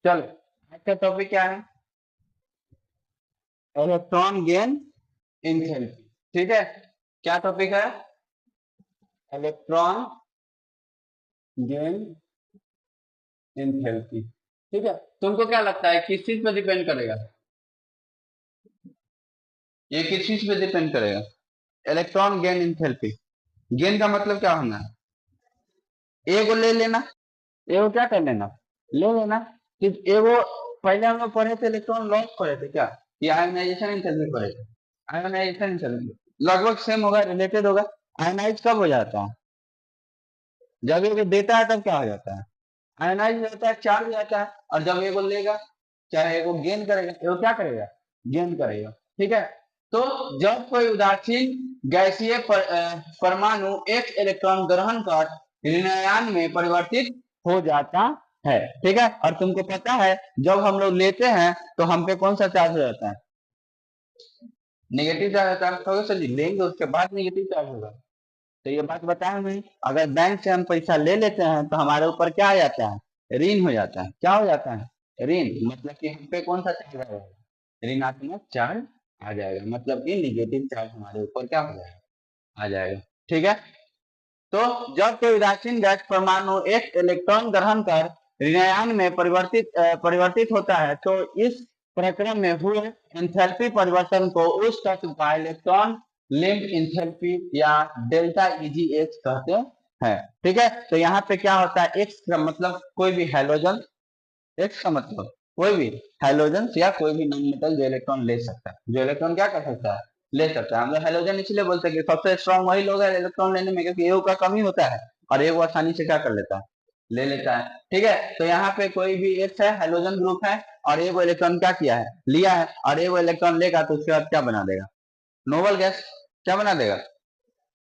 चलो, आज का टॉपिक क्या है? Electron gain enthalpy. ठीक है, क्या टॉपिक है? Electron gain enthalpy. ठीक है, तुमको क्या लगता है किस चीज पे डिपेंड करेगा? ये किस चीज पे डिपेंड करेगा? Electron gain enthalpy. गेन का मतलब क्या होना है? ए को ले लेना। ए को क्या कर लेना? ले लेना। कि ए वो पहले हम लोग पढ़े थे, इलेक्ट्रॉन लॉस पढ़े थे क्या? ये आयोनाइजेशन एंथैल्पी पढ़े थे। आयोनाइजेशन एंथैल्पी लगभग सेम होगा, रिलेटेड होगा। आयोनाइज कब हो जाता है? जब ये देता है तब क्या हो जाता है? आयनाइज हो जाता है, चार्ज हो जाता है। और जब ये को लेगा, चाहे ये को गेन करेगा, ये को क्या करेगा? गेन करेगा। ठीक है, तो जब कोई उदासीन गैसीय परमाणु एक इलेक्ट्रॉन ग्रहण कर ऋणायन में परिवर्तित हो जाता है। ठीक है, और तुमको पता है जब हम लोग लेते हैं तो हम पे कौन सा चार्ज हो जाता है? नेगेटिव चार्ज होता है। तो चलिए लेंगे, उसके बाद नेगेटिव चार्ज होगा। तो ये बात बताया मैं। अगर बैंक से हम पैसा ले लेते हैं तो हमारे ऊपर क्या आ जाता है? ऋण हो जाता है। क्या हो जाता है? ऋण। मतलब कि हम पे कौन सा चार्ज आ जाएगा? ऋणात्मक चार्ज आ जाएगा। मतलब कि निगेटिव चार्ज हमारे ऊपर क्या हो जाएगा? आ जाएगा। ठीक है, तो जब कोई उदासीन गैस परमाणु एक इलेक्ट्रॉन ग्रहण कर ऋणायन में परिवर्तित होता है तो इस प्रक्रम में हुए एंथैल्पी परिवर्तन को उस तत्व का इलेक्ट्रॉन लिंक एंथैल्पी या डेल्टा ईजी एक्स कहते हैं। ठीक है, तो यहाँ पे क्या होता है? एक्स का मतलब कोई भी हैलोजन। एक्स का मतलब कोई भी हैलोजन या कोई भी नॉन मेटल जो इलेक्ट्रॉन ले सकता है। जो इलेक्ट्रॉन क्या कर सकता है? ले सकता है। हम लोग हैलोजन इसलिए बोलते हैं कि सबसे स्ट्रांग वही लोग है इलेक्ट्रॉन लेने में, क्योंकि एओ का कमी होता है और एओ आसानी से क्या कर लेता है? ले लेता है। ठीक है, तो यहाँ पे कोई भी एक्स है, हैलोजन ग्रुप है, और एगो इलेक्ट्रॉन क्या किया है? लिया है। और एगो इलेक्ट्रॉन लेगा तो उसके बाद क्या बना देगा? Noble gas. क्या बना देगा?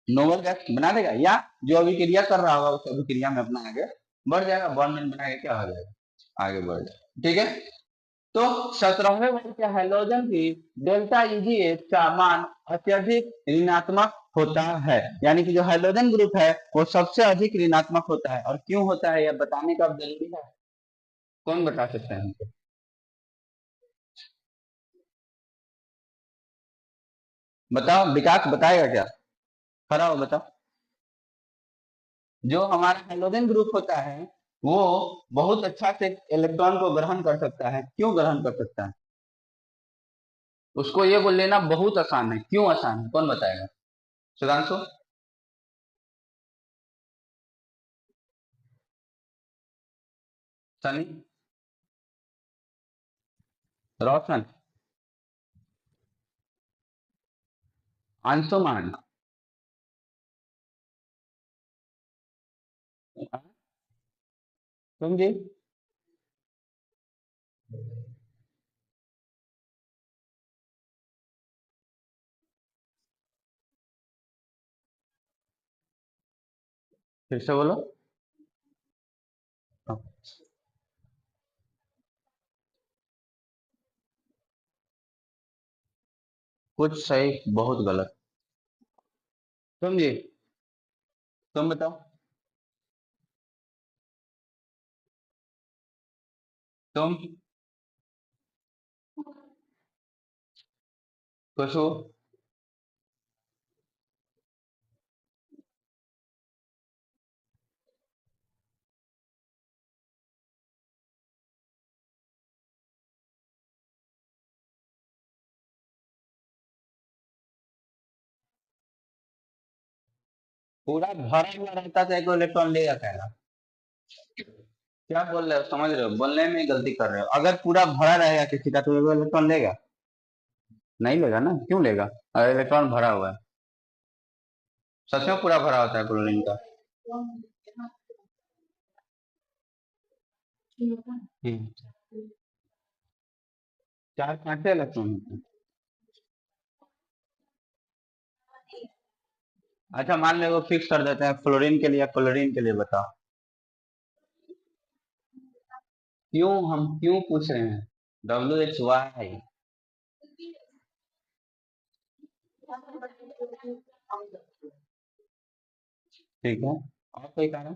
नोबल गैस बना देगा। या जो अभिक्रिया कर रहा होगा उस अभिक्रिया में अपना आगे बढ़ जाएगा, बॉन्ड बना के क्या हो जाएगा? आगे बढ़ जाएगा। ठीक है, तो 17वें वर्ग के हैलोजन की डेल्टा ईजीएच का मान अत्यधिक ऋणात्मक होता है। यानी कि जो हैलोजन ग्रुप है वो सबसे अधिक ऋणात्मक होता है। और क्यों होता है यह बताने का जरूरी है? कौन बता सकता है हमको? बताओ, विकास बताएगा क्या? खड़ा हो बताओ। जो हमारा हैलोजन ग्रुप होता है वो बहुत अच्छा से इलेक्ट्रॉन को ग्रहण कर सकता है। क्यों ग्रहण कर सकता है? उसको ये बोल लेना बहुत आसान है। क्यों आसान है, कौन बताएगा? सुधांशु। सनी। रोशन। अंशुमान। तुम जी। फिर से बोलो। हाँ, कुछ सही बहुत गलत। तुम जी, तुम बताओ। तुम खुशबू। पूरा भरा हुआ रहता तो एक इलेक्ट्रॉन लेगा कहना। क्या बोल रहे हो, समझ रहे हो? बोलने में गलती कर रहे हो। अगर पूरा भरा रहेगा किसी का तो एक इलेक्ट्रॉन लेगा? नहीं लेगा ना। क्यों लेगा? अगर इलेक्ट्रॉन भरा हुआ है। सच में पूरा भरा होता है क्लोरीन का। हम्म, चार पांच इलेक्ट्रॉन होते हैं। अच्छा, मान लो वो फिक्स कर देते हैं फ्लोरीन के लिए, क्लोरीन के लिए बताओ। क्यों, हम क्यों पूछ रहे हैं? WHY। ठीक है, और कोई कारण?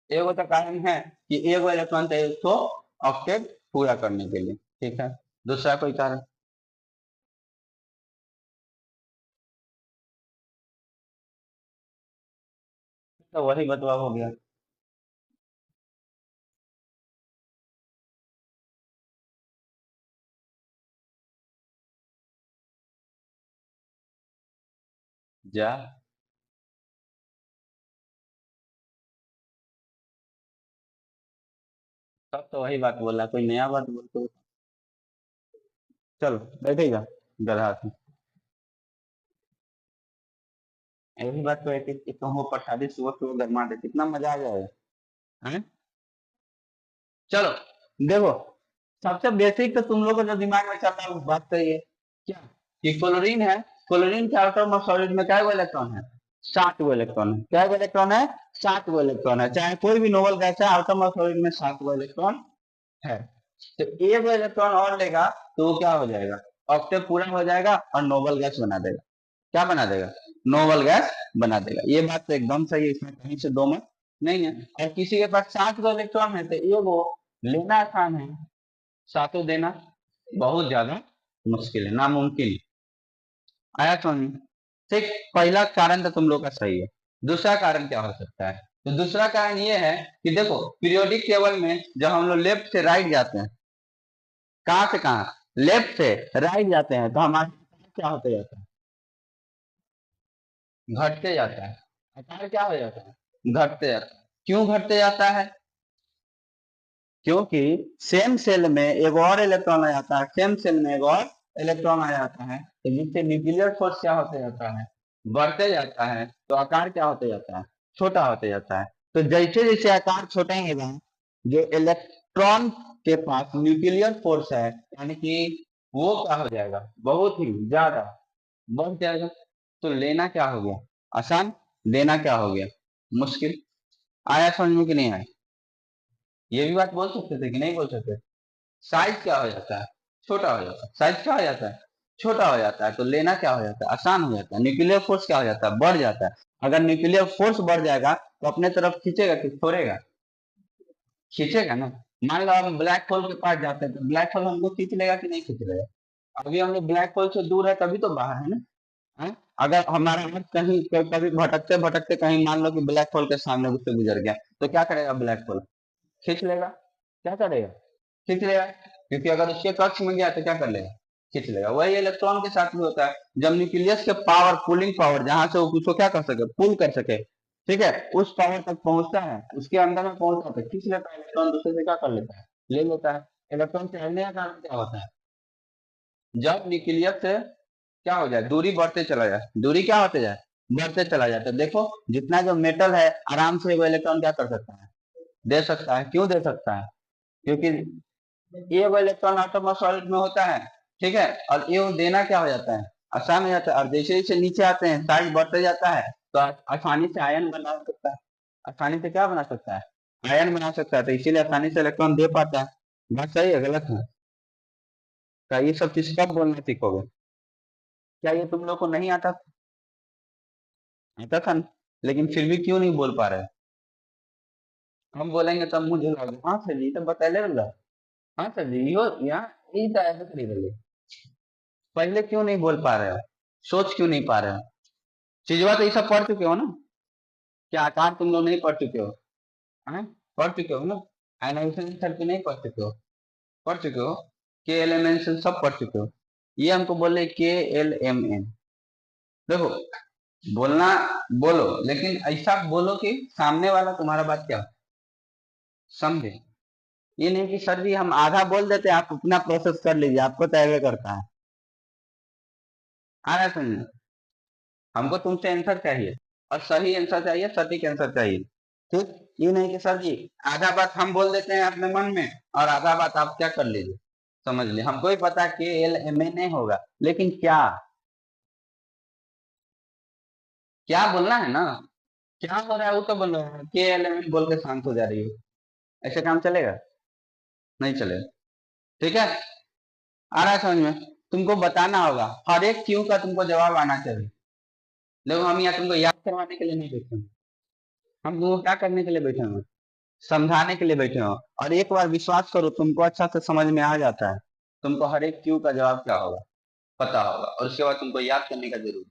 एगो तो कारण है कि एगो इलेक्ट्रॉन चाहिए उसको ऑक्टेट पूरा करने के लिए, ठीक है। दूसरा कोई कारण? तो वही बतवा हो गया। जा, सब तो वही बात बोला, कोई नया बात बोल तो। चलो बैठेगा गधा से। यही बात तो है कि तुम वो प्रसादी सुबह सुबह गरमा दे, कितना मजा आ जाएगा। हैं? चलो देखो, सबसे बेसिक तो तुम लोग को जो दिमाग में चल रहा है वो बात तो ये क्या, कि क्लोरीन है। क्लोरीन के आउटर मोस्ट सॉलिड में क्या इलेक्ट्रॉन है? 7 इलेक्ट्रॉन है। क्या इलेक्ट्रॉन है? 7 इलेक्ट्रॉन है। चाहे कोई भी नोबल गैस है, आउटर मोस्ट सॉलिड में 7 इलेक्ट्रॉन है। तो एक इलेक्ट्रॉन और लेगा तो वो क्या हो जाएगा? ऑक्टेव पूरा हो जाएगा और नोबल गैस बना देगा। क्या बना देगा? नोबल गैस बना देगा। ये बात तो एकदम सही है, इसमें कहीं से दो मत नहीं है। और किसी के पास 7 इलेक्ट्रॉन है तो ये वो लेना आसान है, सातों देना बहुत ज्यादा मुश्किल है, नामुमकिन। आया समझ में? ठीक। पहला कारण तो तुम लोग का सही है। दूसरा कारण क्या हो सकता है? तो दूसरा कारण ये है कि देखो, पीरियोडिक टेबल में जब हम लोग लेफ्ट से राइट जाते हैं, कहाँ से कहाँ, लेफ्ट से राइट जाते हैं, तो हमारे क्या होते जाता है? घटते जाता है। आकार क्या हो जाता है? घटते जाता है। क्यों घटते जाता है? क्योंकि सेम सेल में एक और इलेक्ट्रॉन आ जाता है, सेम सेल में एक और इलेक्ट्रॉन आ जाता है, तो जिससे न्यूक्लियर फोर्स क्या होते जाता है? बढ़ते जाता है। तो आकार क्या होते जाता है? छोटा होते जाता है। तो जैसे जैसे आकार छोटा होगा, जो इलेक्ट्रॉन के पास न्यूक्लियर फोर्स है, यानी कि वो क्या हो जाएगा? बहुत ही ज्यादा बढ़ जाएगा। तो लेना क्या हो गया? आसान। देना क्या हो गया? मुश्किल। आया समझ में कि नहीं आया? ये भी बात बोल सकते थे कि नहीं बोल सकते? साइज क्या हो जाता है? छोटा हो जाता है। साइज क्या हो जाता है? छोटा हो जाता है। तो लेना क्या हो जाता है? आसान हो जाता है। न्यूक्लियर फोर्स क्या हो जाता है? बढ़ जाता है। अगर न्यूक्लियर फोर्स बढ़ जाएगा तो अपने तरफ खींचेगा कि छोड़ेगा? खींचेगा ना। मान लो हम ब्लैक होल के पास जाते हैं तो ब्लैक होल हमको खींच लेगा कि नहीं खींच लेगा? अभी हम लोग ब्लैक होल से दूर है तभी तो बाहर है ना। हैं? अगर हमारा अर्थ कहीं कभी भटकते भटकते कहीं मान लो कि ब्लैक होल के सामने उससे गुजर गया, तो क्या करेगा ब्लैक होल? खींच लेगा। क्या करेगा? खींच लेगा। क्योंकि अगर उसके कक्ष में गया तो क्या कर लेगा? खींच लेगा। वही इलेक्ट्रॉन के साथ भी होता है। जब न्यूक्लियस के पावर, पुलिंग पावर, जहां से वो उसको क्या कर सके, पुल कर सके, ठीक है, उस पावर तक पहुंचता है, उसके अंदर में पहुंचता है तो खींच लेता है इलेक्ट्रॉन, दूसरे से क्या कर लेता है? ले लेता है। इलेक्ट्रॉन चढ़ने का कारण क्या होता है? जब न्यूक्लियस से क्या हो जाए, दूरी बढ़ते चला जाए, दूरी क्या होते जाए? बढ़ते चला जाता है। देखो, जितना जो मेटल है आराम से वो इलेक्ट्रॉन क्या कर सकता है? दे सकता है। क्यों दे सकता है? क्योंकि ये वो इलेक्ट्रॉन आटम और सॉलिड में होता है, ठीक है। और ये देना क्या हो जाता है? आसान हो जाता है। और जैसे जैसे नीचे आते हैं साइज बढ़ते जाता है, तो आसानी से आयन बना सकता है। आसानी से क्या बना सकता है? आयन बना सकता है। तो इसीलिए आसानी से इलेक्ट्रॉन दे पाता है। बात सही है गलत है? क्या ये सब चीज कब बोलना सीखोगे? क्या ये तुम लोग को नहीं आता? आता था ना? लेकिन फिर भी क्यों नहीं बोल पा रहे? हम बोलेंगे तब मुंह झुलाओगे, हाँ सर जी तो बतैले रहा। हाँ सर जी यो यहाँ ई तो ऐसे करी रही। पहले क्यों नहीं बोल पा रहे हो? सोच क्यों नहीं पा रहे हो? चीजवा तो ये सब पढ़ चुके हो ना? क्या आकार तुम लोग नहीं पढ़ चुके हो? हैं? पढ़ चुके हो ना? एनालिसिस थेरेपी नहीं पढ़ चुके हो? पढ़ चुके हो। के एल एम एन से सब पढ़ चुके हो। ये हमको बोले के एल एम एन। देखो, बोलना बोलो, लेकिन ऐसा बोलो कि सामने वाला तुम्हारा बात क्या समझे। ये नहीं कि सर जी हम आधा बोल देते आप अपना प्रोसेस कर लीजिए, आपको तो ऐसे करता है। आ रहा है समझ? हमको तुमसे आंसर चाहिए, और सही आंसर चाहिए, सटीक आंसर चाहिए। ठीक। ये नहीं कि सर जी आधा बात हम बोल देते हैं अपने मन में और आधा बात आप क्या कर लीजिए, समझ लिए। हमको ही पता के एल एम ए नहीं होगा, लेकिन क्या, क्या बोलना है ना। क्या हो रहा है वो तो बोलो, के एल एम एन बोल के शांत हो जा रही हो। ऐसे काम चलेगा? नहीं चलेगा। ठीक है। आ रहा है समझ में? तुमको बताना होगा, हर एक क्यों का तुमको जवाब आना चाहिए। देखो, हम यहाँ तुमको याद करवाने के लिए नहीं बैठे हैं। हम तुमको क्या करने के लिए बैठे हैं? समझाने के लिए बैठे हो, और एक बार विश्वास करो तुमको अच्छा से समझ में आ जाता है, तुमको हर एक क्यों का जवाब क्या होगा पता होगा, और उसके बाद तुमको याद करने का जरूरत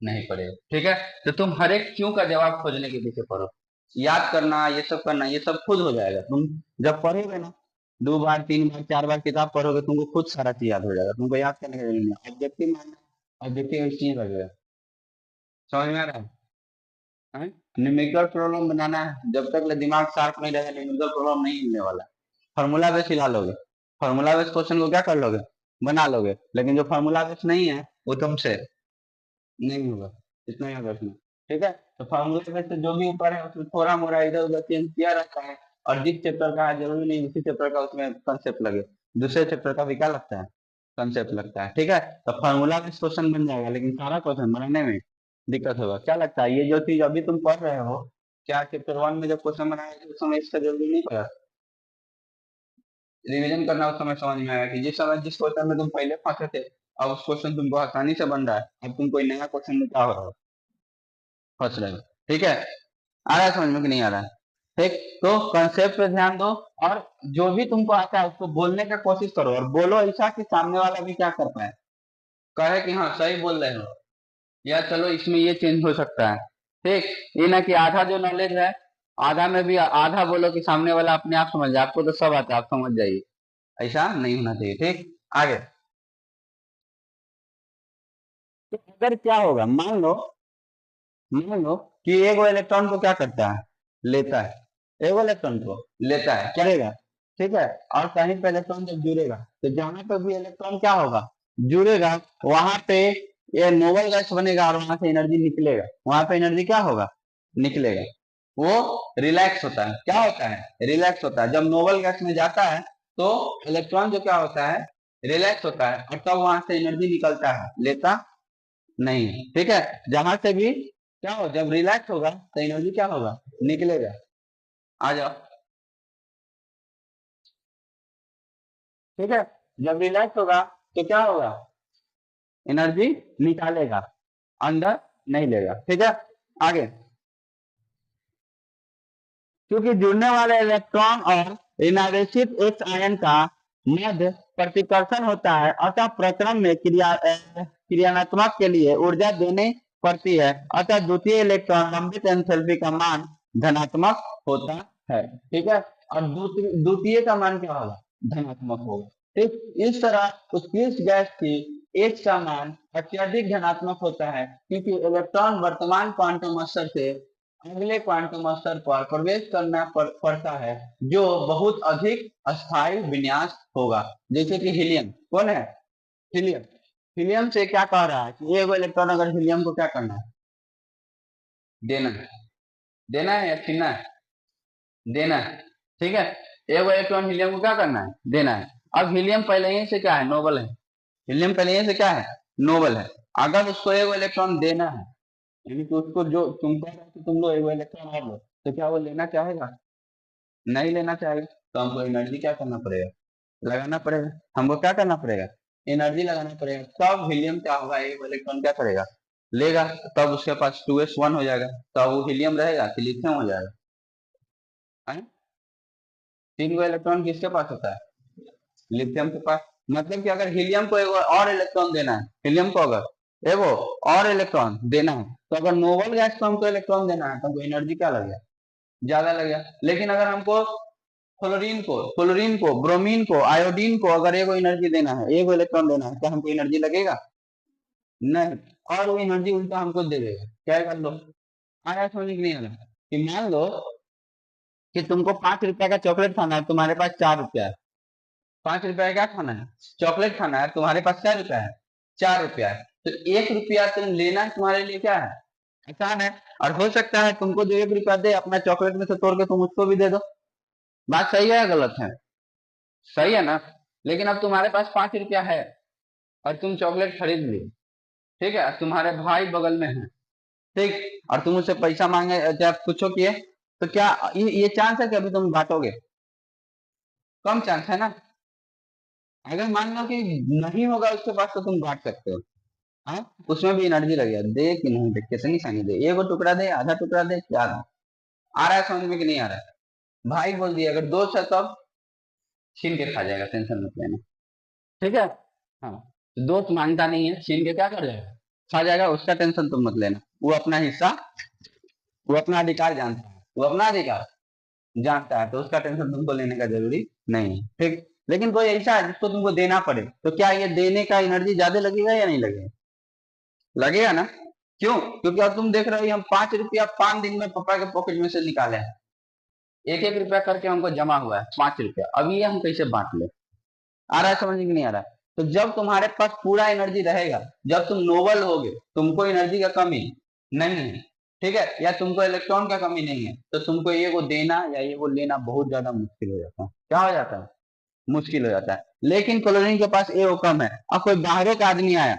नहीं पड़ेगा। ठीक है, तो तुम हर एक क्यों का जवाब खोजने के पीछे पढ़ो, याद करना ये सब करना ये सब खुद हो जाएगा। तुम जब पढ़ोगे ना, 2 बार 3 बार 4 बार किताब पढ़ोगे, तुमको खुद सारा चीज याद हो जाएगा, तुमको याद करने की जरूरत नहीं। ऑब्जेक्टिव मानना, ऑब्जेक्टिव चीज लगेगा। समझ में आ रहा है? न्यूमेरिकल प्रॉब्लम बनाना है, जब तक ले दिमाग शार्प नहीं रहेगा न्यूमेरिकल प्रॉब्लम नहीं मिलने वाला। फार्मूला बेस हिला लोगे, फार्मूला बेस क्वेश्चन को क्या कर लोगे, बना लोगे, लेकिन जो फार्मूला बेस नहीं है वो तुमसे नहीं होगा, इतना याद रखना। ठीक है, तो फार्मूला में से जो भी ऊपर है उसमें थोड़ा मोड़ा इधर उधर चेंज किया रहता है, और जिस चैप्टर का है जरूरी नहीं उसी चैप्टर का उसमें कंसेप्ट लगे, दूसरे चैप्टर का भी क्या लगता है, कंसेप्ट लगता है। ठीक है, तो फार्मूला में क्वेश्चन बन जाएगा, लेकिन सारा क्वेश्चन बनाने में दिक्कत होगा। क्या लगता है ये जो चीज अभी तुम पढ़ रहे हो, क्या चैप्टर 1 में जब क्वेश्चन बनाया उस समय इसका जरूरी नहीं पड़ा, रिवीजन करना उस समय समझ में आया कि जिस समय जिस क्वेश्चन में तुम पहले फंसे थे, अब उस क्वेश्चन तुमको आसानी से बन रहा है, अब तुम कोई नया क्वेश्चन में क्या हो रहा हो, फंस रहे हो। ठीक है, आ रहा है समझ में कि नहीं आ रहा है? ठीक, तो कंसेप्ट पे ध्यान दो, और जो भी तुमको आता है उसको बोलने का कोशिश करो, और बोलो ऐसा कि सामने वाला भी क्या कर पाए, कहे कि हाँ सही बोल रहे हो, या चलो इसमें ये चेंज हो सकता है। ठीक, ये ना कि आधा जो नॉलेज है, आधा में भी आधा बोलो कि सामने वाला अपने आप समझ जाए, आपको तो सब आता है आप समझ जाइए, ऐसा नहीं होना चाहिए। ठीक, आगे। तो अगर क्या होगा, मान लो कि एक इलेक्ट्रॉन को क्या करता है, लेता है, एक इलेक्ट्रॉन को लेता है, करेगा। ठीक है, और कहीं पे इलेक्ट्रॉन जब जुड़ेगा, तो जहां पे भी इलेक्ट्रॉन क्या होगा, जुड़ेगा, वहां पे ये नोबल गैस बनेगा, और वहां से एनर्जी निकलेगा, वहां पे एनर्जी क्या होगा, निकलेगा, वो रिलैक्स होता है। क्या होता है, रिलैक्स होता है। जब नोबल गैस में जाता है तो इलेक्ट्रॉन जो क्या होता है, रिलैक्स होता है, और तब वहां से एनर्जी निकलता है, लेता नहीं है। ठीक है, जहां से भी क्या हो, जब रिलैक्स होगा तो एनर्जी क्या होगा, निकलेगा। आ जाओ। ठीक है, जब रिलैक्स होगा तो क्या होगा, एनर्जी निकालेगा, अंदर नहीं लेगा। ठीक है, आगे। क्योंकि जुड़ने वाले इलेक्ट्रॉन और ऋणावेशित एक्स आयन का मध्य प्रतिकर्षण होता है, अतः प्रक्रम में क्रियात्मक के लिए ऊर्जा देनी पड़ती है, अतः द्वितीय इलेक्ट्रॉन लंबित एंथैल्पी का मान धनात्मक होता है। ठीक है, और द्वितीय का मान क्या होगा, धनात्मक होगा। ठीक, इस तरह उत्कृष्ट गैस की एच का मान अत्यधिक धनात्मक होता है, क्योंकि इलेक्ट्रॉन वर्तमान क्वांटम स्तर से अगले क्वांटम स्तर पर प्रवेश करना पड़ता है, जो बहुत अधिक अस्थायी विन्यास होगा। जैसे कि हीलियम, कौन है, हीलियम। हीलियम से क्या कह रहा है कि एक इलेक्ट्रॉन अगर हीलियम को क्या करना है, देना है, देना है या छीनना है, देना है। ठीक है, एक इलेक्ट्रॉन हीलियम को क्या करना है, देना है। अब हीलियम पहले ही से क्या है, नोबल है, हीलियम पहले ही से क्या है, नोबल है। अगर उसको एक इलेक्ट्रॉन देना है, यानी कि उसको जो तुम कह रहे हो कि तुम लो एक इलेक्ट्रॉन और लो, तो क्या वो लेना चाहेगा, नहीं लेना चाहेगा, तो हमको एनर्जी क्या करना पड़ेगा, लगाना पड़ेगा। हमको क्या करना पड़ेगा, एनर्जी लगाना पड़ेगा, तब हीलियम क्या होगा, एक इलेक्ट्रॉन क्या करेगा, लेगा, तब उसके पास 2s1 हो जाएगा, तब वो हीलियम रहेगा कि लिथियम हो जाएगा, है? 3 गो इलेक्ट्रॉन किसके पास होता है, लिथियम के पास। मतलब कि अगर हीलियम को एक और इलेक्ट्रॉन देना है, हीलियम को अगर एगो और इलेक्ट्रॉन देना है, तो अगर नोबल गैस को हमको इलेक्ट्रॉन देना है तो हमको एनर्जी क्या लगेगा, ज्यादा लगेगा। लेकिन अगर हमको फ्लोरीन को ब्रोमीन को आयोडीन को अगर एगो एनर्जी देना है, एगो इलेक्ट्रॉन देना है, तो हमको एनर्जी लगेगा नहीं, और वो एनर्जी उल्टा हमको दे देगा। क्या कर लो, आया समझ नहीं आ रहा, कि मान लो कि तुमको 5 रुपया का चॉकलेट खाना है, तुम्हारे पास 4 रुपया है। 5 रुपया का क्या खाना है, चॉकलेट खाना है, तुम्हारे पास क्या रुपया है, 4 रुपया है। तो 1 रुपया तुम लेना तुम्हारे लिए क्या है, आसान है। और हो सकता है तुमको जो 1 रुपया दे, अपना चॉकलेट में से तोड़ के तुम उसको भी दे दो। बात सही है या गलत है, सही है ना। लेकिन अब तुम्हारे पास 5 रुपया है, और तुम चॉकलेट खरीद ली। ठीक है, तुम्हारे भाई बगल में है, ठीक, और तुम उससे पैसा मांगे, जब पूछो किए, तो क्या ये चांस है कि अभी तुम बांटोगे, कम चांस है ना। अगर मान लो कि नहीं होगा उसके पास, तो तुम बांट सकते हो। हाँ, उसमें भी एनर्जी लगेगा, दे कि नहीं दे, कितनी सानी दे, एगो टुकड़ा दे, आधा टुकड़ा दे, क्या आ रहा है समझ में कि नहीं आ रहा है, भाई बोल दिया, अगर दोस्त है तब छीन के खा जाएगा, टेंशन मत लेना। ठीक है। हाँ, तो दोस्त मानता नहीं है, छीन के क्या कर जाएगा, खा जाएगा, उसका टेंशन तुम मत लेना। वो अपना हिस्सा, वो अपना अधिकार जानता है, वो अपना अधिकार जानता है, तो उसका टेंशन तुमको लेने का जरूरी नहीं है। ठीक। लेकिन कोई ऐसा है जिसको तुमको देना पड़े, तो क्या ये देने का एनर्जी ज्यादा लगेगा या नहीं लगेगा? लगेगा ना। क्यों? क्योंकि अब तुम देख रहे हो, हम 5 रुपया 5 दिन में पापा के पॉकेट में से निकाले हैं, एक एक रुपया करके हमको जमा हुआ है 5 रुपया, अब ये हम कैसे बांट ले? आ रहा है समझ में, नहीं आ रहा है? तो जब तुम्हारे पास पूरा एनर्जी रहेगा, जब तुम नोबल होगे, तुमको एनर्जी का कमी नहीं है, ठीक है, या तुमको इलेक्ट्रॉन का कमी नहीं है, तो तुमको ये को देना या ये को लेना बहुत ज्यादा मुश्किल हो जाता है। क्या हो जाता है? मुश्किल हो जाता है। लेकिन क्लोरीन के पास ए वो कम है। अब कोई बाहरों का आदमी आया,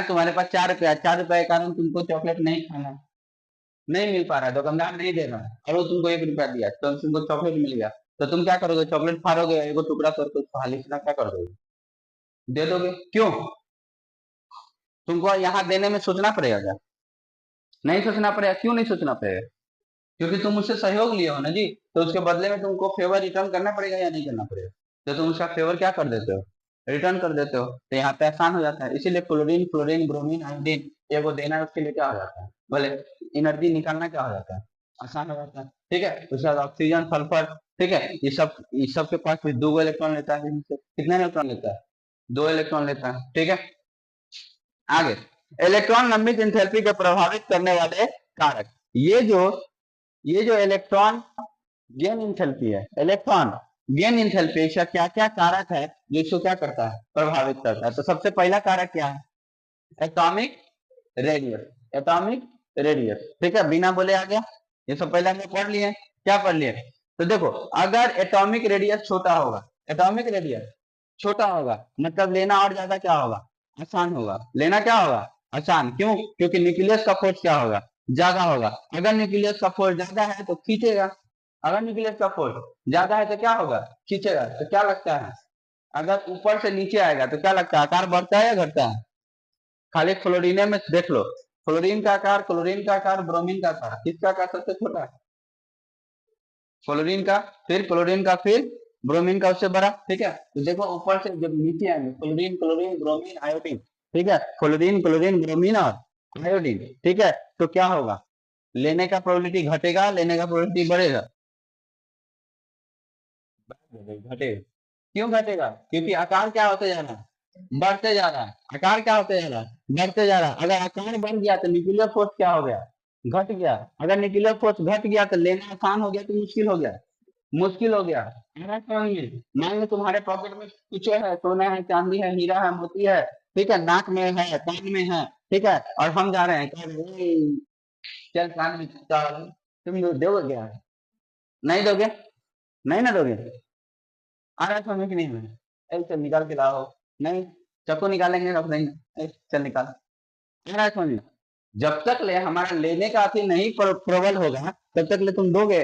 तुम्हारे पास 4 रुपया, 4 रुपया के कारण तुमको चॉकलेट नहीं खाना है, नहीं मिल पा रहा है, दुकानदार नहीं दे रहा है, और वो तुमको 1 रुपया दिया, तो तुमको चॉकलेट मिल गया, तो तुम क्या करोगे? चॉकलेट फाड़ोगे, एगो टुकड़ा करके उसको हालिस क्या कर दोगे? दे दोगे। क्यों? तुमको यहाँ देने में सोचना पड़ेगा क्या? नहीं सोचना पड़ेगा। क्यों नहीं सोचना पड़ेगा? क्योंकि तुम उससे सहयोग लिए हो ना जी, तो उसके बदले में तुमको फेवर रिटर्न करना पड़ेगा या नहीं करना पड़ेगा? तो तुम उसका फेवर क्या कर देते हो? रिटर्न कर देते हो, तो यहाँ पे आसान हो जाता है। इसीलिए क्लोरीन, फ्लोरीन, ब्रोमीन, आयोडीन, ये को देना है, उसके लिए क्या हो जाता है, बोले एनर्जी निकालना क्या हो जाता है, आसान हो जाता है। ठीक है। उसके बाद ऑक्सीजन, सल्फर, ठीक है, ये सब के पास भी 2 इलेक्ट्रॉन लेता है, कितने इलेक्ट्रॉन लेता है? 2 इलेक्ट्रॉन लेता है। ठीक है। आगे, इलेक्ट्रॉन लंबित इंथैल्पी को प्रभावित करने वाले कारक। ये जो ये जो इलेक्ट्रॉन गेन इंथैल्पी है, इलेक्ट्रॉन गेन इंथैल्पी का क्या क्या कारक है जो इसको क्या करता है, प्रभावित करता है? तो सबसे पहला कारक क्या है? Atomic radius. एटॉमिक रेडियस, ठीक है, बिना बोले आ गया। ये सब पहले हमने पढ़ लिए। क्या पढ़ लिए? तो देखो, अगर एटॉमिक रेडियस छोटा होगा, एटॉमिक रेडियस छोटा होगा, मतलब लेना और ज्यादा क्या होगा, आसान होगा। लेना क्या होगा, आसान। क्यों? क्योंकि न्यूक्लियस का फोर्स क्या होगा, ज्यादा होगा। अगर न्यूक्लियस का फोर्स ज्यादा है तो खींचेगा, अगर न्यूक्लियस का फोर्स ज्यादा है तो क्या होगा, खींचेगा। तो क्या लगता है, अगर ऊपर से नीचे आएगा तो क्या लगता है, आकार बढ़ता है या घटता है? खाली फ्लोरीन में देख लो, फ्लोरीन का आकार, क्लोरीन का आकार, ब्रोमीन का आकार, किसका आकार सबसे छोटा है? फ्लोरीन का, फिर क्लोरीन का, फिर ब्रोमीन का उससे बड़ा। ठीक है। तो देखो, ऊपर से जब नीचे आएंगे, फ्लोरीन, क्लोरीन, ब्रोमीन, आयोडीन, ठीक है, फ्लोरीन, क्लोरीन, ब्रोमीन और आयोडीन, ठीक है, तो क्या होगा, लेने का प्रोबेबिलिटी घटेगा, लेने का प्रोबेबिलिटी बढ़ेगा? घटेगा। क्यों घटेगा? क्योंकि आकार क्या होते जा रहा है, बढ़ते जा रहा है। आकार क्या होते जा रहा है, बढ़ते जा रहा है। अगर आकार बढ़ गया तो न्यूक्लियर फोर्स क्या हो गया, घट गया। अगर न्यूक्लियर फोर्स घट गया तो लेना आसान हो गया तो मुश्किल हो गया, मुश्किल हो गया। है समझ में? मान लो तुम्हारे पॉकेट में कुछ है, सोना है, चांदी है, हीरा है, मोती है, ठीक है, नाक में है, कान में है, ठीक है, और हम जा रहे हैं, कह रहे हैं, चल कान में चल, तुम दोगे क्या? नहीं दोगे? नहीं ना दोगे? आ रहा है समझ कि नहीं में? चल निकाल के लाओ। नहीं, चाकू निकालेंगे, रख देंगे, चल निकाल। आ रहा है समझ में? जब तक ले हमारा लेने का अति नहीं प्रबल होगा, तब तक ले तुम दोगे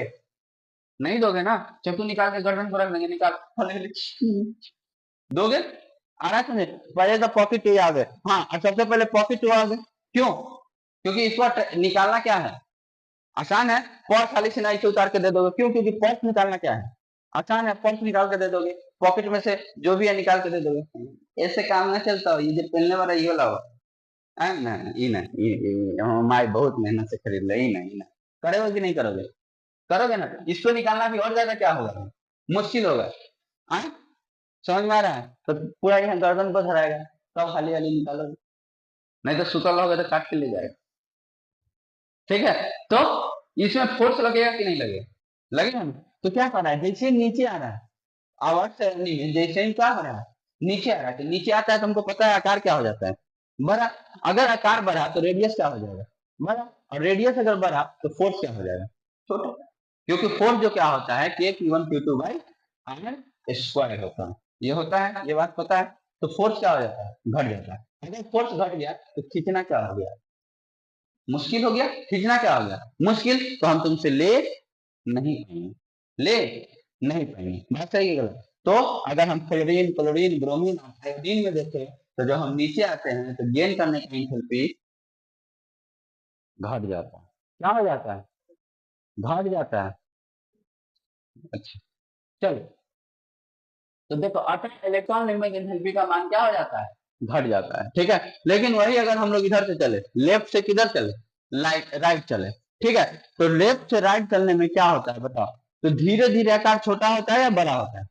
नहीं? दोगे ना। चाकू निकाल के गर्दन पर रख देंगे, निकाल, दोगे? आ रहा है समझे? पहले तो पॉकेट टू आ गए। हाँ, और सबसे पहले पॉकेट टू आ गए। क्यों? क्योंकि इसको निकालना क्या है, आसान है। पर्स खाली से नीचे उतार के दे दोगे। क्यों? क्योंकि पर्स निकालना क्या है, आसान है। पर्स निकाल के दे दोगे, पॉकेट में से जो भी है निकाल के दे दोगे। ऐसे काम ना चलता हो। ये जो पहनने वाला ये वाला हो, ना ये ना, ये माई बहुत मेहनत से खरीद ले, ये ना, ये ना। करोगे कि नहीं करोगे? करोगे ना। इसको निकालना भी और ज्यादा क्या होगा, मुश्किल होगा। हाँ, समझ में आ रहा है? तो पूरा यहाँ गर्दन पर धराएगा, तब खाली वाली निकालोगे, नहीं तो सुतल रहोगे तो काट के ले जाएगा। ठीक है। तो इसमें फोर्स लगेगा कि नहीं लगेगा? लगेगा ना। तो क्या कर रहा है, जैसे ही नीचे आ रहा है, आवाज से नहीं है, जैसे ही क्या हो रहा है, नीचे आ रहा है, तो नीचे आता है तो हमको पता है आकार क्या हो जाता है, बड़ा। अगर आकार बढ़ा तो रेडियस क्या हो जाएगा, बड़ा। और रेडियस अगर बढ़ा तो फोर्स क्या हो जाएगा, छोटा। क्योंकि फोर्स जो क्या होता है, के Q1 Q2 by are square होता है, ये होता है, ये बात पता है। तो फोर्स क्या हो जाता है, घट जाता है। अगर फोर्स घट गया तो खींचना क्या हो गया, मुश्किल हो गया। खींचना क्या हो गया, मुश्किल। तो हम तुमसे ले नहीं पाएंगे, ले नहीं पाएंगे। बात सही है गलत? तो अगर हम फ्लोरीन, क्लोरीन, ब्रोमीन, आयोडीन में देखें, तो जब हम नीचे आते हैं तो गेन करने की एंथैल्पी घट जाता है। क्या हो जाता है, घट जाता है। अच्छा चलो, तो देखो अतः इलेक्ट्रॉन निर्मित एंथैल्पी का मान क्या हो जाता है, घट जाता है। ठीक है, लेकिन वही अगर हम लोग इधर से चले, लेफ्ट से किधर चले, राइट चले, ठीक है, तो लेफ्ट से राइट चलने में क्या होता है बताओ, तो धीरे धीरे आकार छोटा होता है या बड़ा होता है,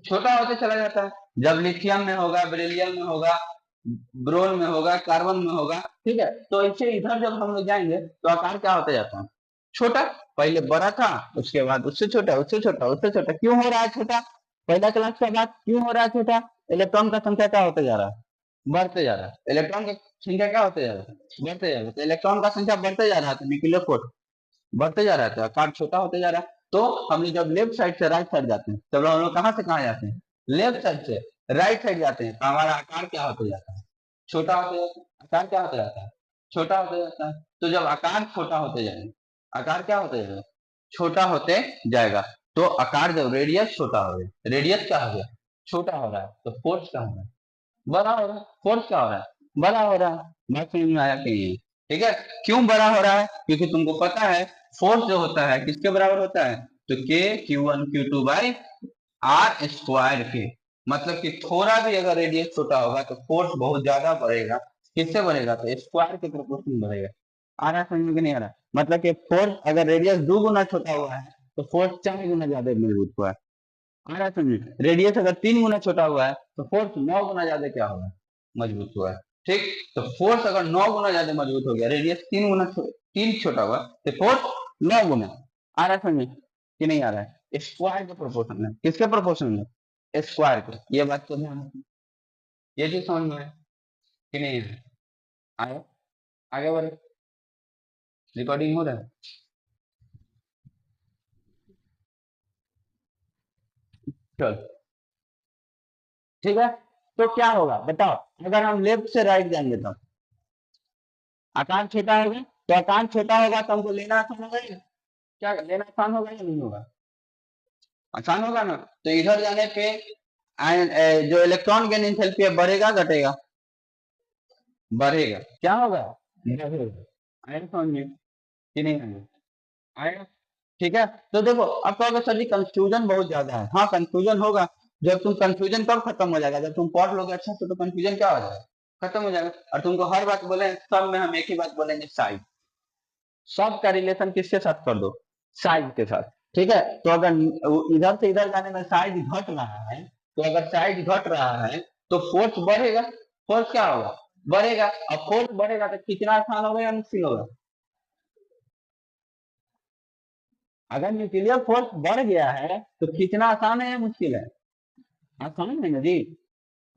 छोटा होते चला जाता है। जब लिथियम में होगा, बेरिलियम में होगा, ब्रोन में होगा, कार्बन में होगा, ठीक है, तो इससे इधर जब हम लोग जाएंगे तो आकार क्या होता जाता है, छोटा। पहले बड़ा था, उसके बाद उससे छोटा, उससे छोटा, उससे छोटा। क्यों हो रहा है छोटा, पहला क्लास के बाद क्यों हो रहा है छोटा, इलेक्ट्रॉन का संख्या क्या होते जा रहा है, बढ़ते जा रहा है। इलेक्ट्रॉन की संख्या क्या होते जा रहा है, बढ़ते जा रहा है। तो इलेक्ट्रॉन का संख्या बढ़ते जा रहा है तो न्यूक्लियर फोर्स बढ़ते जा रहा है, तो आकार छोटा होते जा रहा है। तो हम लोग जब लेफ्ट साइड से राइट साइड जाते हैं, तब हम लोग कहाँ से कहाँ जाते हैं, लेफ्ट साइड से राइट साइड जाते हैं, तो हमारा आकार क्या होते जाता है, छोटा होते जाता है। आकार क्या होते जाता है, छोटा होते जाता है। तो जब आकार छोटा होते जाएगा, आकार क्या होते जाएगा, छोटा होते जाएगा। तो आकार जब रेडियस छोटा हो गया, रेडियस क्या हो गया, छोटा हो रहा है, तो फोर्स क्या हो रहा है, बड़ा हो रहा है। फोर्स क्या हो रहा है, बड़ा हो रहा है। बात समझ में आया कि नहीं? ठीक है, क्यों बड़ा हो रहा है, क्योंकि तुमको पता है फोर्स जो होता है किसके बराबर होता है, तो के Q1 Q2 by are square के। मतलब कि थोड़ा भी अगर रेडियस छोटा होगा तो फोर्स बहुत ज्यादा बढ़ेगा। किससे बढ़ेगा, तो स्क्वायर के प्रोपोर्शन बढ़ेगा। आ रहा है समझ में कि नहीं आ रहा, मतलब कि फोर्स अगर रेडियस 2 गुना छोटा हुआ है तो फोर्स 4 गुना ज्यादा मजबूत हुआ है। आ रहा है समझ में, रेडियस अगर 3 गुना छोटा हुआ है तो फोर्स 9 गुना ज्यादा क्या होगा, मजबूत हुआ है। ठीक, तो फोर्स अगर 9 गुना ज्यादा मजबूत हो गया, रेडियस 3 छोटा हुआ, तो फोर्स 9 गुना। आ रहा है समझ में कि नहीं आ रहा है, स्क्वायर के प्रोपोर्शन में, किसके प्रोपोर्शन में, स्क्वायर के। ये बात तो ध्यान रखना। ये चीज समझ में आया कि नहीं है, आया, आगे बढ़े, रिकॉर्डिंग हो रहा है, चल ठीक है। तो क्या होगा बताओ, अगर हम लेफ्ट से राइट जाएंगे तो आकार छोटा होगा, तो आकार छोटा होगा तो हमको लेना आसान होगा या क्या, लेना आसान होगा या नहीं होगा, आसान होगा ना। तो इधर जाने पे जो इलेक्ट्रॉन गेन एंथैल्पी है बढ़ेगा घटेगा, बढ़ेगा। क्या होगा, बढ़ेगा। आएगा समझ में कि नहीं आएगा, आएगा। ठीक है, तो देखो अब कहोगे सर जी कंफ्यूजन बहुत ज्यादा है। हाँ कंफ्यूजन होगा, जब तुम कंफ्यूजन कब खत्म हो जाएगा, जब तुम पढ़ लोगे अच्छा से, तो कंफ्यूजन क्या हो जाएगा, खत्म हो जाएगा। और तुमको हर बात बोले, सब में हम एक ही बात बोलेंगे, साइज। सब का रिलेशन किसके साथ कर दो, साइज के साथ। ठीक है, तो अगर इधर से इधर जाने में साइज घट रहा है, तो अगर साइज घट रहा है तो फोर्स बढ़ेगा, फोर्स क्या होगा, बढ़ेगा। अब फोर्स बढ़ेगा तो खींचना आसान होगा या मुश्किल होगा, अगर न्यूक्लियर फोर्स बढ़ गया है तो खींचना आसान है या मुश्किल है, आसान है ना जी।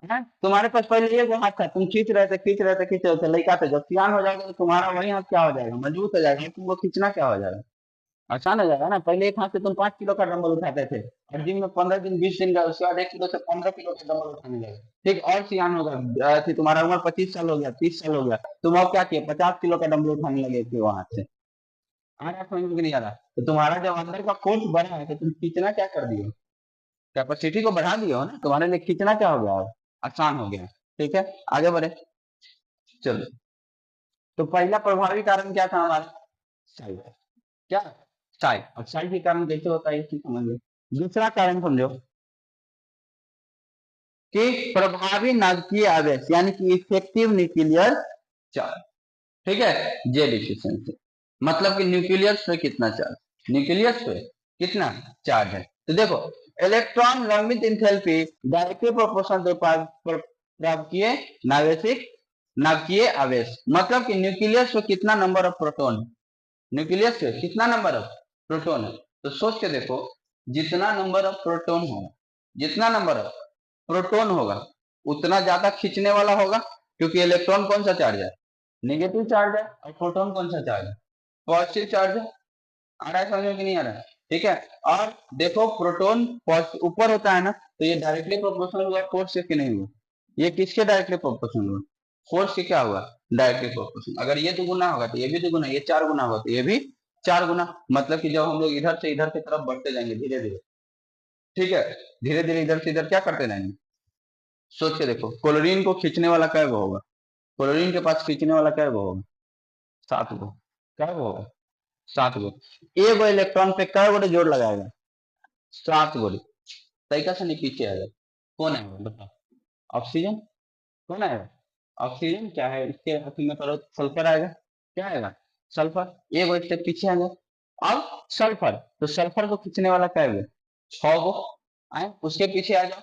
है? तुम्हारे पास पहले एक हाथ था, तुम खींच रहे थे, खींच रहे थे, खींच रहे थे, लड़का थे, जब सियान हो जाएगा तो तुम्हारा वही हाथ क्या हो जाएगा, मजबूत हो जाएगा, तुमको खींचना क्या हो जाएगा, आसान हो जाएगा ना। पहले एक हाथ से तुम 5 किलो का डंबल उठाते थे, और जिम में 15 दिन 20 दिन का, उसके बाद 1 किलो से 15 किलो का डंबल उठाने लगे। ठीक, और सियान होगा, तुम्हारा उम्र 25 साल हो गया, 30 साल हो गया, तुम अब क्या किए, 50 किलो का डंबल उठाने लगे थे वहां से। आ रहा समझ में कि नहीं आ रहा, तो तुम्हारा जब अंदर का फोर्स बढ़ा है तो तुम खींचना क्या कर दिए, कैपेसिटी को बढ़ा दिए हो ना, तुम्हारे लिए खींचना क्या हो गया, आसान हो गया। ठीक है, आगे बढ़े, चलो। तो पहला प्रभावी कारण क्या था हमारा, साइज, क्या, साइज। और साइज के कारण कैसे होता है ये चीज समझ लो। दूसरा कारण समझो कि प्रभावी नाभिकीय आवेश, यानी कि इफेक्टिव न्यूक्लियर चार्ज। ठीक है, जेड इफिशिएंसी, मतलब कि न्यूक्लियस पे कितना चार्ज, न्यूक्लियस पे कितना चार्ज है। तो देखो इलेक्ट्रॉन लंबित इंथैल्पी डायरेक्टली प्रोपोर्शनल टू प्रापकीय नावेशिक नाभिकीय आवेश, मतलब कि न्यूक्लियस पे कितना नंबर ऑफ प्रोटॉन, न्यूक्लियस पे कितना नंबर ऑफ प्रोटॉन है। तो सोच के देखो, जितना नंबर ऑफ प्रोटॉन होगा, जितना नंबर ऑफ प्रोटॉन होगा उतना ज्यादा खींचने वाला होगा, क्योंकि इलेक्ट्रॉन कौन सा चार्ज है, नेगेटिव चार्ज है, और प्रोटॉन कौन सा चार्ज है, पॉजिटिव चार्ज है। आ रहा है समझ में कि नहीं आ रहा है, ठीक है। और देखो प्रोटॉन ऊपर होता है ना, तो ये डायरेक्टली प्रोपोर्शनल हुआ फोर्स से कि नहीं हुआ, ये किसके डायरेक्टली प्रोपोर्शनल हुआ, फोर्स से क्या हुआ, डायरेक्टली प्रोपोर्शनल। अगर ये 2 गुना होगा तो ये भी 2 गुना, ये 4 गुना होगा तो ये भी 4 गुना। मतलब कि जब हम लोग इधर से इधर की तरफ बढ़ते जाएंगे धीरे धीरे, ठीक है, धीरे धीरे इधर से इधर क्या करते जाएंगे, सोच के देखो, क्लोरीन को खींचने वाला क्या होगा, क्लोरीन के पास खींचने वाला क्या होगा, 7 गो, क्या होगा, 7 गो। एक इलेक्ट्रॉन पे क्या बड़े जोर लगाएगा, 7 गोली तरीका से नहीं पीछे आएगा। कौन आएगा बताओ? ऑक्सीजन। कौन आएगा? ऑक्सीजन। क्या है इसके हाथ में करो? सल्फर आएगा। क्या आएगा? सल्फर। एक वो स्टेप पीछे आएगा। अब सल्फर, तो सल्फर को खींचने वाला क्या है? 6 गो आए। उसके पीछे आ जाओ,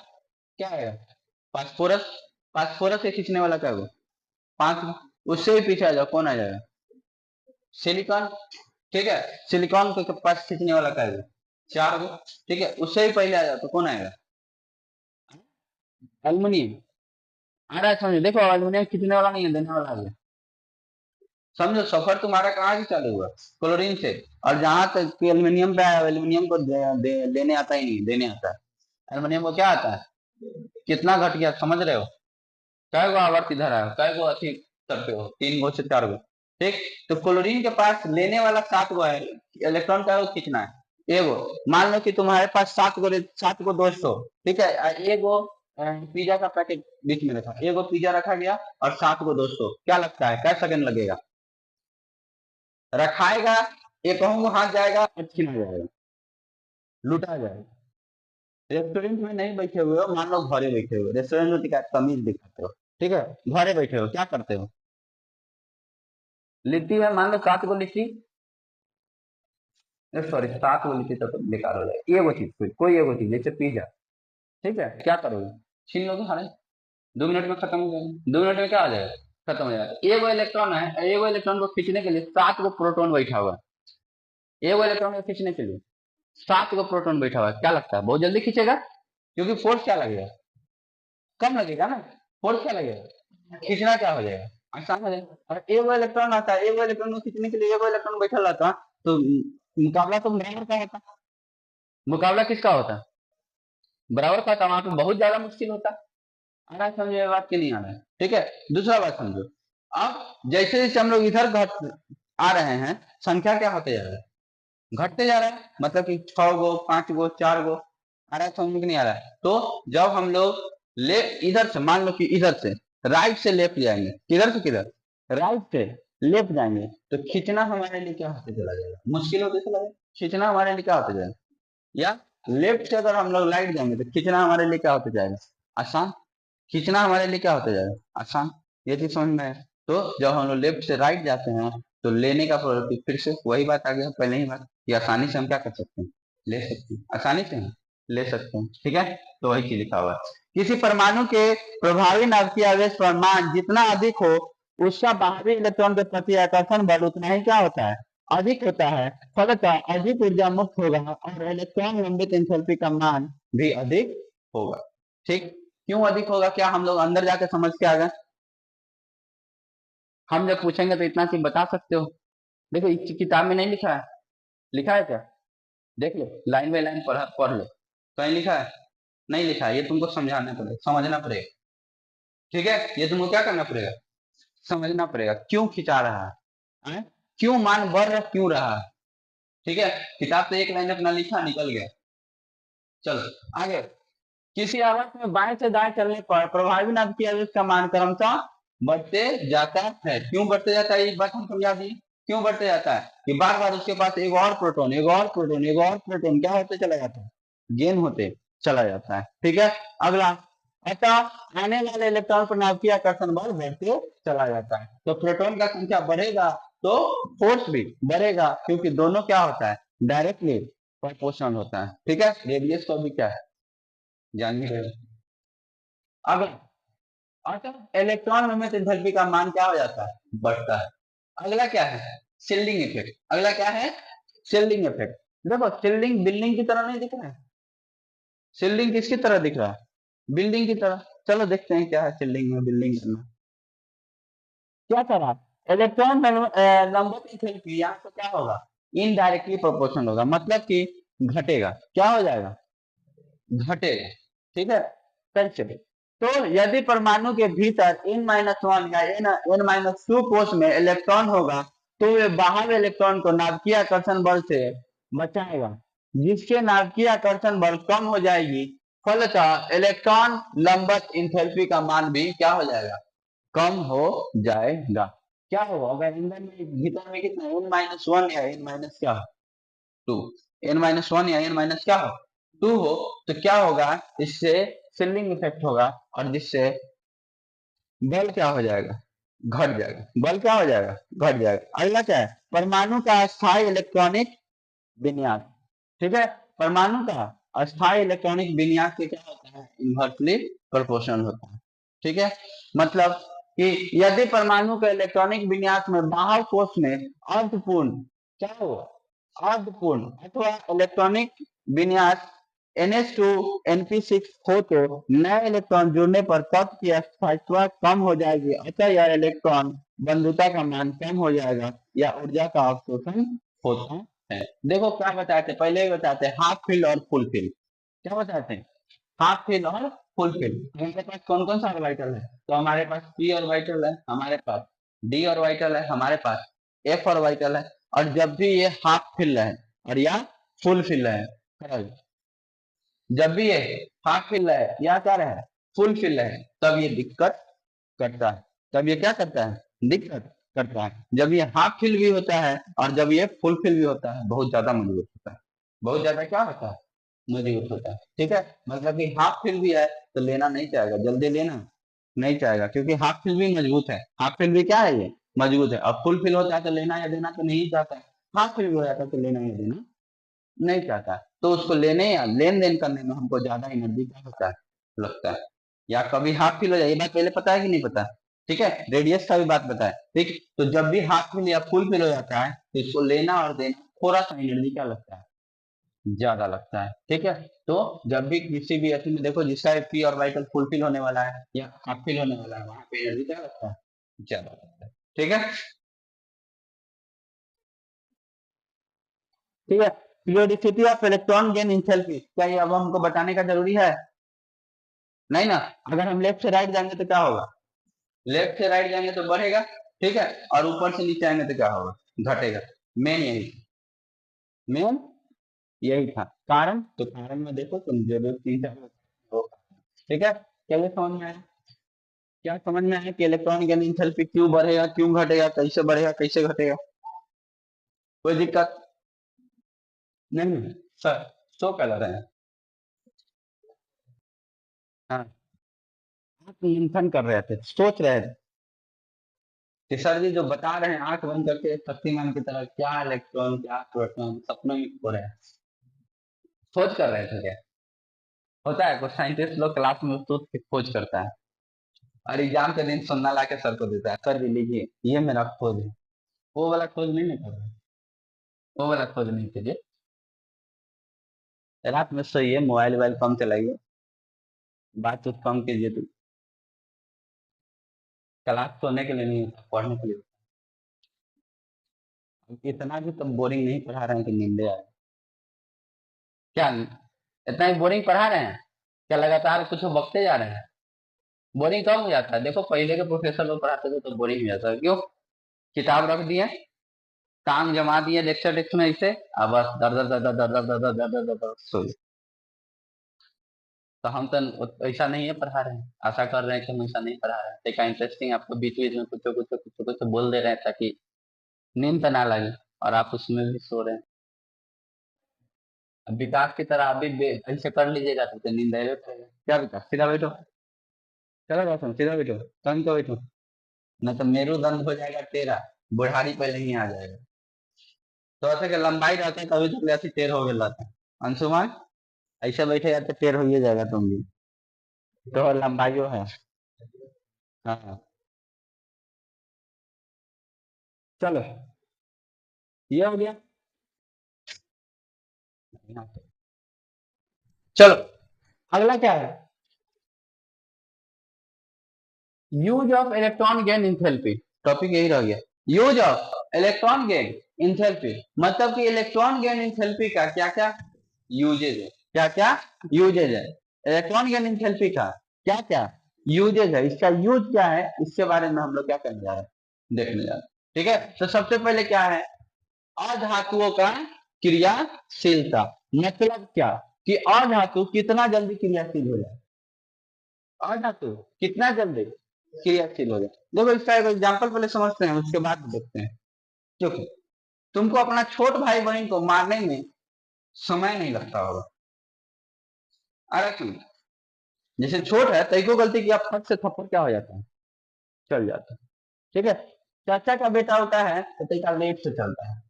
क्या आएगा? फास्फोरस। फास्फोरस से खींचने वाला क्या है? 5 गो। उससे भी पीछे आ जाओ, कौन आ जाएगा? सिलिकॉन। ठीक है, सिलिकॉन के पास खींचने वाला क्या है? 4 गो। ठीक है, उससे भी पहले आ जाओ तो कौन आएगा? एल्युमिनियम। आ रहा है समझो? देखो एल्युमिनियम खींचने वाला नहीं है, देने वाला है। समझो सफर तुम्हारा कहाँ से चालू हुआ? क्लोरीन से। और जहां तक एल्युमिनियम पे आया, एल्युमिनियम को लेने आता ही नहीं, देने आता है। एल्युमिनियम को क्या आता है? कितना घट गया समझ रहे हो? कै गो आवर्त इधर आया, कै गो अथी करते हो? 3 गो से 4 गो। ठीक। तो क्लोरीन के पास लेने वाला 7 गो है, इलेक्ट्रॉन का खींचना है एगो। मान लो कि तुम्हारे पास 7 गो दोस्त हो। ठीक है, एगो पिज्जा का पैकेट बीच में रखा, एगो पिज्जा रखा गया और 7 गो दोस्त हो, क्या लगता है क्या सेकंड लगेगा? रखाएगा, एक कहूँ हाथ जाएगा और छीना जाएगा, लूटा जाएगा। रेस्टोरेंट में नहीं बैठे हुए हो, मान लो घरे बैठे हो, रेस्टोरेंट में तमीज दिखाते हो। ठीक है, घरे बैठे हो, क्या करते हो? लिट्टी है, मान लो 7 गो लिट्टी, सॉरी 7 गो लिट्टी तो बेकार हो जाएगा। एगो चीज, कोई एगो चीज जैसे पिज्जा। ठीक है, क्या करोगे? छीन लोगे, हारे। 2 मिनट में खत्म हो जाएगा, 2 मिनट में क्या आ जाएगा? खत्म हो जाएगा। एगो इलेक्ट्रॉन है, एगो इलेक्ट्रॉन को खींचने के लिए 7 गो प्रोटॉन बैठा हुआ है। एगो इलेक्ट्रॉन को खींचने के लिए 7 गो प्रोटॉन बैठा हुआ है, क्या लगता है बहुत जल्दी खींचेगा? क्योंकि फोर्स क्या लगेगा? कम लगेगा ना। फोर्स क्या लगेगा? खींचना क्या हो जाएगा? आसान हो जाएगा। और एगो इलेक्ट्रॉन आता है, एगो इलेक्ट्रॉन को खींचने के लिए एगो इलेक्ट्रॉन बैठा रहता, तो मुकाबला तो बराबर का होता। मुकाबला किसका होता? बराबर का होता, वहां पे बहुत ज्यादा मुश्किल होता। आ रहा है समझ में बात की नहीं आ रहा है? ठीक है। दूसरा बात समझो। अब जैसे जैसे हम लोग इधर घट आ रहे हैं, संख्या क्या होते जा रहा है? घटते जा रहा है। मतलब कि 6 गो, 5 गो, 4 गो। आ रहा है समझ में नहीं आ रहा है? तो जब हम लोग ले इधर से, मान लो कि इधर से राइट से लेफ्ट जाएंगे, किधर से किधर? राइट से लेफ्ट जाएंगे, तो खींचना हमारे लिए क्या होते चला जाएगा? मुश्किल होते चला जाएगा। खींचना हमारे लिए क्या होते जाएगा? या लेफ्ट से अगर हम लोग राइट जाएंगे तो खींचना हमारे लिए क्या होते जाएगा? आसान। खींचना हमारे लिए क्या होते जाएगा? आसान। ये चीज समझ में है? तो जब हम लोग लेफ्ट से राइट जाते हैं, तो लेने का प्रोडक्ट फिर से वही बात आ गया, पहले ही बात कि आसानी से हम क्या कर सकते हैं? ले सकते हैं, आसानी से हम ले सकते हैं। ठीक है, तो वही चीज लिखा हुआ है। किसी परमाणु के प्रभावी नाभिकीय आवेश पर मान जितना अधिक हो, उसका बाहरी इलेक्ट्रॉन के प्रति आकर्षण बल उतना ही क्या होता है? अधिक होता है। फलतः अधिक ऊर्जा मुक्त होगा और इलेक्ट्रॉन लंबित एंथैल्पी का मान भी अधिक होगा। ठीक। क्यों अधिक होगा? क्या हम लोग अंदर जाके समझ के आ गए? हम जब पूछेंगे तो इतना चीज बता सकते हो? देखो इस किताब में नहीं लिखा है। लिखा है क्या? देख लो, लाइन बाय लाइन पढ़ लो, कहीं लिखा है? नहीं लिखा है। ये तुमको समझाना पड़ेगा, समझना पड़ेगा। ठीक है, ये तुमको क्या करना पड़ेगा? समझना पड़ेगा क्यों खिंचा रहा है? क्यों मान बढ़ क्यों रहा है? ठीक है, किताब से एक लाइन अपना लिखा, निकल गया। चलो आगे। किसी आवर्त में बाएं से दाएं चलने पर प्रभावी नाभिकीय आवेश का मान क्रमशः बढ़ते जाता है। क्यों बढ़ते जाता है? इस बात हम समझा दिए। क्यों बढ़ते जाता है? कि बार बार उसके पास एक और प्रोटॉन, एक और प्रोटॉन, एक और प्रोटॉन क्या होते चला जाता है? गेन होते चला जाता है। ठीक है। अगला, अतः आने वाले इलेक्ट्रॉन पर नाभिकीय आकर्षण बल बढ़ते चला जाता है। तो प्रोटॉन का संख्या बढ़ेगा तो फोर्स भी बढ़ेगा, क्योंकि दोनों क्या होता है? डायरेक्टली प्रोपोर्शनल होता है। ठीक है, रेडियस को भी क्या है जान ही रहे हो। अब अतः इलेक्ट्रॉन मोमेंट एंथैल्पी का मान क्या हो जाता है? बढ़ता है। अगला क्या है? Shielding effect. अगला क्या है? Shielding effect. देखो शिल्डिंग बिल्डिंग की तरह नहीं दिख रहा है। शिल्डिंग किसकी तरह दिख रहा है? बिल्डिंग की तरह। चलो देखते हैं क्या है शिल्डिंग में बिल्डिंग करना। क्या करा? इलेक्ट्रॉन नंबर एंथैल्पी यहाँ पे क्या होगा? इनडायरेक्टली प्रोपोर्शनल होगा, मतलब कि घटेगा। क्या हो जाएगा? घटेगा। ठीक है, कैसे? तो यदि परमाणु के भीतर n-1 या n-2 कोश में इलेक्ट्रॉन होगा, तो वे बाहर इलेक्ट्रॉन को नाभिकीय आकर्षण बल से बचाएगा, जिसके नाभिकीय आकर्षण बल कम हो जाएगी। फलतः इलेक्ट्रॉन लंबत इंथैल्पी का मान भी क्या हो जाएगा? कम हो जाएगा। क्या होगा अगर इंधन में भीतर में कितना n-1 या n- क्या 2, n-1 या n- क्या हो टू हो तो क्या होगा, इससे फिलिंग इफेक्ट होगा और जिससे बल क्या हो जाएगा, घट जाएगा। बल क्या हो जाएगा, घट जाएगा। अगला क्या है, परमाणु का अस्थायी इलेक्ट्रॉनिक विन्यास। ठीक है, परमाणु का अस्थायी इलेक्ट्रॉनिक विन्यास से क्या होता है, इन्वर्सली प्रोपोर्शनल होता है। ठीक है, मतलब कि यदि परमाणु के इलेक्ट्रॉनिक विन्यास में बाह्य कोश में अर्थपूर्ण क्या हो, अर्थपूर्ण अथवा इलेक्ट्रॉनिक विन्यास NH2 NP6 हो तो नए इलेक्ट्रॉन जुड़ने पर तत्व की स्थायित्व कम हो जाएगी, अतः यह इलेक्ट्रॉन बंधुता का मान कम हो जाएगा या ऊर्जा का अवशोषण होता है। देखो क्या बताते हैं, पहले ही बताते हैं हाफ फील्ड और फुल फील्ड। क्या बताते हैं, हाफ फील्ड और फुल फील्ड। हमारे पास कौन कौन सा ऑर्बिटल है, तो हमारे पास p ऑर्बिटल है, हमारे पास d ऑर्बिटल है, हमारे पास f ऑर्बिटल है। और जब भी ये हाफ फील्ड है और या फुल फील्ड है, जब भी ये हाफ फील्ड है या क्या है, फुल फील्ड है, तब ये दिक्कत करता है। तब ये क्या करता है, दिक्कत करता है। जब ये हाफ फील्ड भी होता है और जब ये फुल फील्ड भी होता है, बहुत ज्यादा मजबूत होता है। बहुत ज्यादा क्या होता है, मजबूत होता है। ठीक है, मतलब कि हाफ फील्ड भी है तो लेना नहीं चाहेगा, जल्दी लेना नहीं चाहेगा, क्योंकि हाफ फील्ड भी मजबूत है। हाफ फील्ड भी क्या है, ये मजबूत है। और फुल फील्ड होता है तो लेना या देना तो नहीं चाहता है। हाफ फील्ड हो जाता है तो लेना या देना नहीं चाहता, तो उसको लेने या लेन देन करने में हमको ज्यादा एनर्जी क्या होता है, लगता है। या कभी हाफ फील हो जाए, ये बात पहले पता है कि नहीं पता। ठीक है, रेडियस का भी बात पता है। ठीक, तो जब भी हाफ फील या फुल फील हो जाता है तो इसको लेना और देना थोड़ा सा एनर्जी क्या लगता है, ज्यादा लगता है। ठीक है, तो जब भी किसी भी एटम में देखो जिसका पी ऑर्बिटल फुल फिल होने वाला है या हाफ फिल होने वाला है, वहां पे एनर्जी क्या लगता है, ज्यादा लगता है। ठीक है, ठीक है। Periodicity of electron gain enthalpy, क्या ये अब हमको बताने का जरूरी है, नहीं ना। अगर हम लेफ्ट से राइट जाएंगे तो क्या होगा, लेफ्ट से राइट जाएंगे तो बढ़ेगा। ठीक है, और ऊपर से नीचे आएंगे तो क्या होगा, घटेगा। मेन यही, मेन यही था कारण। तो कारण में देखो तुम जरूरत नहीं होगा। ठीक है, चलिए समझ में आया, क्या समझ में आया कि इलेक्ट्रॉन गेन एंथैल्पी क्यों बढ़ेगा, क्यों घटेगा, कैसे बढ़ेगा, कैसे घटेगा। कोई दिक्कत नहीं है सर, शो कर रहे हैं। हाँ, आप मंथन कर रहे थे, सोच रहे थे कि सर जी जो बता रहे हैं आंख बंद करके शक्तिमान की तरह, क्या इलेक्ट्रॉन क्या प्रोटॉन, सपनों में हो रहे हैं, खोज कर रहे थे क्या। होता है कुछ साइंटिस्ट लोग क्लास में तो खोज करता है और एग्जाम के दिन सुनना ला के सर को देता है, सर जी लीजिए ये मेरा खोज है। वो वाला खोज नहीं ना कर रहे, वो वाला खोज नहीं कीजिए। रात में सोइए, मोबाइल वोबाइल कम चलाइए, बात चीत कम कीजिए। तो क्लास सोने के लिए नहीं होता, पढ़ने के लिए होता है। इतना भी तो बोरिंग नहीं पढ़ा रहे हैं कि नींदे आए, क्या इतना ही बोरिंग पढ़ा रहे हैं, क्या लगातार कुछ बकते जा रहे हैं। बोरिंग कब हो जाता है, देखो पहले के प्रोफेसर लोग पढ़ाते थे तो बोरिंग हो जाता है, क्यों, किताब रख दिए, काम जमा दिए लेक्चर डेस्क में ऐसे, अब बस दर दर दर दर दर दर दर दर दर दर दर सो। तो हम तो ऐसा नहीं है पढ़ा रहे हैं, आशा कर रहे हैं कि हम ऐसा नहीं पढ़ा रहे हैं। देखा इंटरेस्टिंग, आपको बीच बीच में कुछ कुछ कुछ कुछ बोल दे रहे हैं ताकि नींद तो ना लगे और आप उसमें भी सो रहे हैं। अब विकास की तरह आप भी ऐसे कर लीजिएगा तो नींद आएगा करेगा। क्या विकास, सीधा बैठो, चलो बैठो सीधा बैठो, तंग तो बैठो, न तो मेरुदंड हो जाएगा तेरा, बुढ़ारी पहले ही आ जाएगा। तो ऐसे के लंबाई रहते हैं तभी तो ऐसी टेढ़ हो गए रहता है। अंशुमान, ऐसे बैठे जाते टेढ़ हो ही जाएगा तुम भी, तो लंबाई है। हाँ, चलो ये हो गया। चलो अगला क्या है, use of electron gain enthalpy. Topic यही रह गया, use of electron gain enthalpy, मतलब कि इलेक्ट्रॉन गेन इंथैल्पी का क्या क्या यूजेज है, क्या क्या यूजेज है, इलेक्ट्रॉन गेन इंथैल्पी का क्या क्या यूजेज है, इसका यूज क्या है, इसके बारे में हम लोग क्या करने जा रहे हैं, देखने जा रहे हैं। ठीक है, तो सबसे पहले क्या है, अधातुओं का क्रियाशीलता। मतलब क्या, कि अधातु कितना जल्दी क्रियाशील हो जाए, अधातु कितना जल्दी क्रियाशील हो जाए। देखो इसका एक एग्जाम्पल पहले समझते हैं, उसके बाद देखते हैं। क्योंकि तुमको अपना छोट भाई बहन को मारने में समय नहीं लगता होगा, आ रहा है समझ? जैसे छोट है तई को गलती किया, फट से थप्पड़ क्या हो जाता है, चल जाता है। ठीक है। चाचा का बेटा होता है तो तई का लेट से चलता है।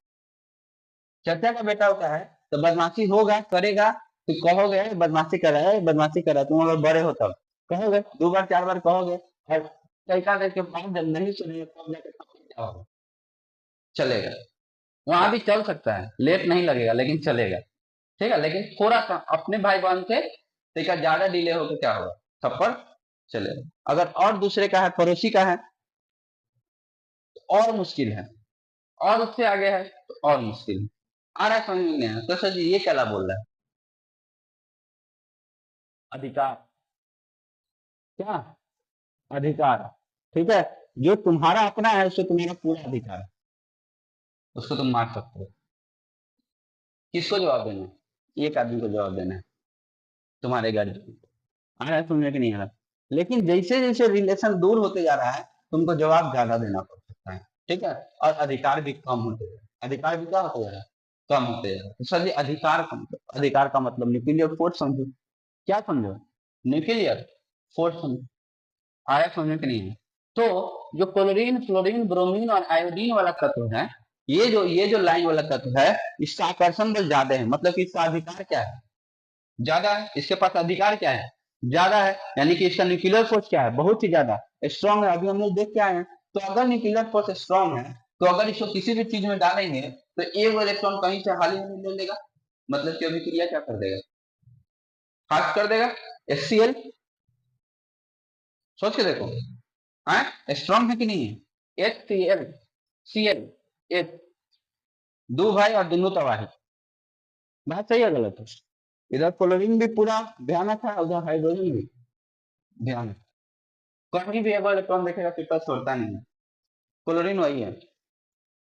चाचा का बेटा होता है तो बदमाशी होगा, करेगा, तो कहोगे बदमाशी कर रहा है, बदमाशी कर रहा है, तुम अगर बड़े हो तब कहोगे, 2 बार 4 बार कहोगे, और तरीका करके बाद जब नहीं सुनेगा तब जाके क्या होगा, चलेगा। वहां भी चल सकता है, लेट नहीं लगेगा लेकिन चलेगा। ठीक है, लेकिन थोड़ा सा अपने भाई बहन से तरीका ज्यादा डिले होकर क्या होगा, थप्पड़ चलेगा। अगर और दूसरे का है, पड़ोसी का है, तो और मुश्किल है, और उससे आगे है तो और मुश्किल है। आ रहा है समझ में नहीं आया तो सर जी ये क्या बोल रहा है, अधिकार, क्या, अधिकार। ठीक है, जो तुम्हारा अपना है उससे तुम्हारा पूरा अधिकार है, उसको तुम मार सकते हो। किसको जवाब देना है, एक आदमी को जवाब देना है, तुम्हारे गार्जियन। आ रहा है समझ में कि नहीं आ रहा? लेकिन जैसे जैसे रिलेशन दूर होते जा रहा है तुमको जवाब ज्यादा देना पड़ सकता है। ठीक है, और अधिकार भी कम होते जा रहा है, अधिकार भी क्या होते जा रहा है, कम होते जा रहा है। तो सर जी अधिकार का मतलब न्यूक्लियर फोर्स समझो। क्या समझो, न्यूक्लियर फोर्स समझो। आया समझ में कि नहीं है? तो जो क्लोरीन फ्लोरीन ब्रोमीन और आयोडीन वाला तत्व है, ये जो लाइन वाला तत्व है, इसका आकर्षण बल ज्यादा है, मतलब कि इसका अधिकार क्या है, ज्यादा है। इसके पास अधिकार क्या है, ज्यादा है। यानी कि इसका न्यूक्लियर फोर्स क्या है, बहुत ही ज्यादा स्ट्रांग है। अभी हम लोग देख के आए हैं। तो अगर न्यूक्लियर फोर्स स्ट्रांग है तो अगर इसको किसी भी चीज में डालेंगे तो एक इलेक्ट्रॉन कहीं से हाल ही में ले लेगा, मतलब कि अभिक्रिया क्या कर देगा, फास्ट कर देगा। HCl, सोच के देखो, हाँ स्ट्रांग है कि नहीं है, HCl एक, दो भाई और दोनों तबाह है। बात सही है गलत है? इधर क्लोरीन भी पूरा भयानक है, उधर हाइड्रोजन भी भयानक। कहीं भी एक इलेक्ट्रॉन देखेगा तो छोड़ता नहीं है। क्लोरीन वही है।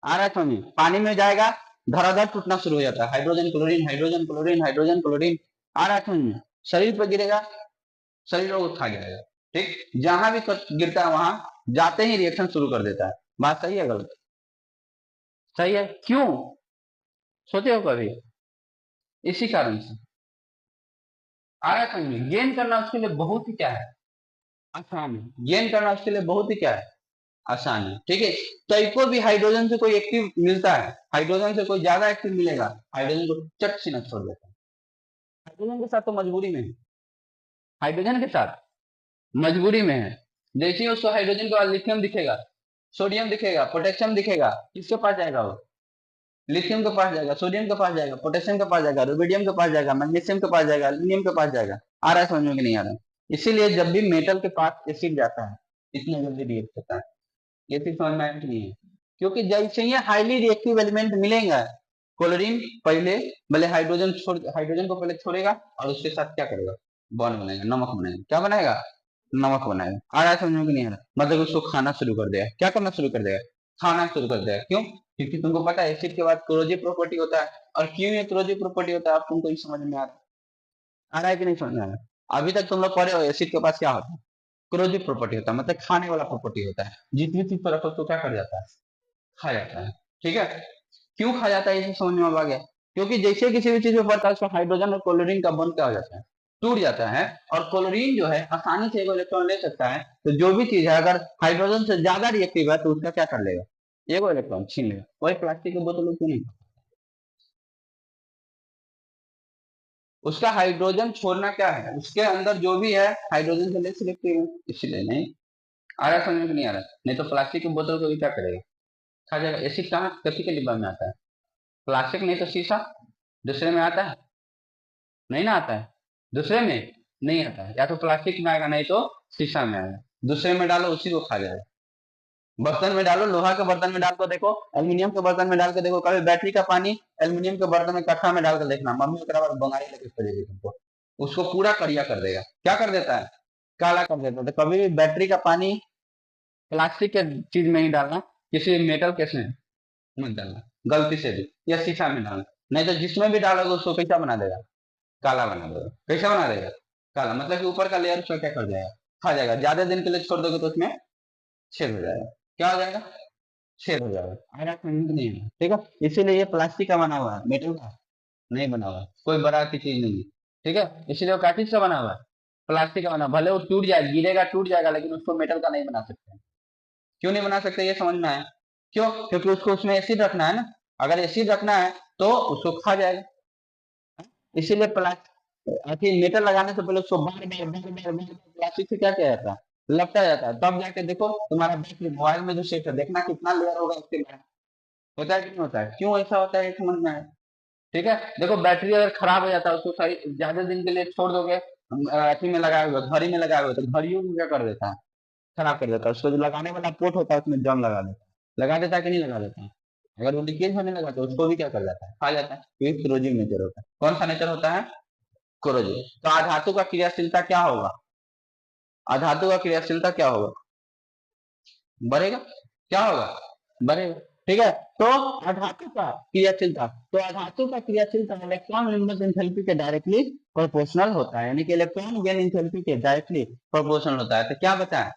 आ रहा है समझ, पानी में जाएगा, धराधर टूटना शुरू हो जाता है, hydrogen chlorine hydrogen chlorine hydrogen chlorine. आ रहा है समझ, शरीर पर गिरेगा, शरीर को खा जाएगा। ठीक, जहां भी गिरता है वहां जाते ही रिएक्शन शुरू कर देता है। बात सही है गलत? सही है, क्यों, सोचे हो कभी? इसी कारण से। आ रहा है समझ, गेन करना उसके लिए बहुत ही क्या है, आसान है। गेन करना उसके लिए बहुत ही क्या है, आसान है। ठीक है, कई को भी हाइड्रोजन से कोई एक्टिव मिलता है, हाइड्रोजन से कोई ज्यादा एक्टिव मिलेगा, हाइड्रोजन को चट से न छोड़ देता है। हाइड्रोजन के साथ तो मजबूरी में है, हाइड्रोजन के साथ मजबूरी में है। जैसे ही उसको हाइड्रोजन के बाद लिथियम दिखेगा, सोडियम दिखेगा, पोटेशियम दिखेगा, किसके पास जाएगा वो, लिथियम के पास जाएगा, सोडियम के पास जाएगा, पोटेशियम के पास जाएगा, रुबिडियम के पास जाएगा, मैग्नीशियम के पास जाएगा, एल्यूमिनियम के पास जाएगा। आ रहा है समझ में कि नहीं आ रहा है? इसीलिए जब भी मेटल के पास एसिड जाता है इतना जल्दी रिएक्ट होता है। ये चीज समझ में आया कि नहीं है? क्योंकि जैसे ही हाईली रिएक्टिव एलिमेंट मिलेगा, क्लोरीन पहले भले हाइड्रोजन को पहले छोड़ेगा और उसके साथ क्या करेगा, बॉन्ड बनाएगा, नमक बनाएगा। क्या बनाएगा, नमक बनाएगा। आ रहा है समझ में कि नहीं आ रहा? मतलब उसको खाना शुरू कर देगा, क्या करना शुरू कर देगा, खाना शुरू कर देगा। क्यों? क्योंकि तुमको पता है एसिड के बाद क्लोरोजिव प्रॉपर्टी होता है, और क्यों ये क्लोरोजिव प्रॉपर्टी होता है आप तुमको ये समझ में आ रहा है कि नहीं समझ में आ रहा है? अभी तक तुम लोग पढ़े हो एसिड के पास क्या होता है, क्लोरोजिव प्रॉपर्टी होता है, मतलब खाने वाला प्रॉपर्टी होता है। जितनी चीज पर रखो तो क्या कर जाता है, खा जाता है। ठीक है, क्यों खा जाता है ये समझ में आ गया? क्योंकि जैसे किसी भी चीज में पड़ता है उसका हाइड्रोजन और क्लोरीन का बॉन्ड क्या हो जाता है, टूट जाता है। और क्लोरीन जो है आसानी से एक इलेक्ट्रॉन ले सकता है, तो जो भी चीज है अगर हाइड्रोजन से ज्यादा रिएक्टिव है तो उसका क्या कर लेगा, एक इलेक्ट्रॉन छीन लेगा। वही प्लास्टिक की बोतल क्यों नहीं, उसका हाइड्रोजन छोड़ना क्या है, उसके अंदर जो भी है हाइड्रोजन से लेस सिलेक्टिव है, इसलिए नहीं। आ रहा है समझ में कि नहीं आ रहा? नहीं तो प्लास्टिक की बोतल को भी क्या करेगा, खा जाएगा। एसिड कहाँ कथी के डिब्बा में आता है, प्लास्टिक नहीं तो शीशा, दूसरे में आता है, नहीं ना आता है, दूसरे में नहीं आता है, या तो प्लास्टिक में आएगा नहीं तो शीशा में आएगा। दूसरे में डालो उसी को खा जाएगा। बर्तन में डालो, लोहा के बर्तन में डाल कर देखो, एल्यूमिनियम के बर्तन में डाल कर देखो, कभी बैटरी का पानी एल्यूमिनियम के बर्तन में कट्ठा में डाल कर देखना, मम्मी एक बार बंगाली लेके खोजेगी तुमको, उसको पूरा करिया कर देगा। क्या कर देता है, काला कर देता है। तो कभी भी बैटरी का पानी प्लास्टिक के चीज में ही डालना, किसी मेटल केस में मत डालना गलती से भी, या शीशा में डालना। नहीं तो जिसमें भी डालोगे उसको कैसा बना देगा, काला बना देगा। कैसा बना देगा, काला, मतलब कि ऊपर का लेयर उसका क्या कर जाएगा, खा जाएगा। ज्यादा दिन के लिए छोड़ दोगे तो उसमें छेद हो जाएगा। क्या हो जाएगा, छेद हो जाएगा। आयरन में नहीं है। ठीक है, इसीलिए ये प्लास्टिक का बना हुआ है, मेटल का नहीं बना हुआ है, कोई बड़ा की चीज नहीं है। ठीक है, इसीलिए वो कार्टिज का बना हुआ है, प्लास्टिक का बना, भले वो टूट जाए, गिरेगा टूट जाएगा, लेकिन उसको मेटल का नहीं बना सकते। क्यों नहीं बना सकते, ये समझ में आया? क्यों? क्योंकि उसको उसमें एसिड रखना है ना, अगर एसिड रखना है तो उसको खा जाएगा, इसीलिए प्लास्टिक मेटल लगाने से पहले उसको बार बार प्लास्टिक से क्या किया जाता है, लपटा जाता है, तब जाके देखो तुम्हारा बैटरी मोबाइल में जो सेट है, देखना कितना लेयर होगा उसके बाद, होता है कि नहीं होता है? क्यों ऐसा होता है ये समझ में आया? ठीक है, देखो बैटरी अगर खराब हो जाता है, उसको सही ज्यादा दिन के लिए छोड़ दोगे, अथी में लगाए हुए, घड़ी में लगाए हुए, तो घड़ियों को क्या कर देता है, खराब कर देता है, उसको जो लगाने वाला पोर्ट होता है उसमें जंग लगा देता है कि नहीं लगा देता है? अगर वो लीकेज होने लगा तो उसको भी क्या कर जाता है, खा जाता है, क्योंकि क्लोजिंग नेचर होता है। कौन सा नेचर होता है? कोरोजिव। तो अधातु का क्रियाशीलता क्या होगा? अधातु का क्रियाशीलता क्या होगा? बढ़ेगा। क्या होगा? बढ़ेगा। ठीक है, तो अधातु का क्रियाशीलता, तो अधातु का क्रियाशीलता इलेक्ट्रॉन विन्यास एंथैल्पी के डायरेक्टली प्रोपोर्शनल होता है, यानी कि इलेक्ट्रॉन गेन एंथैल्पी के डायरेक्टली प्रोपोर्शनल होता है। तो क्या बताएं,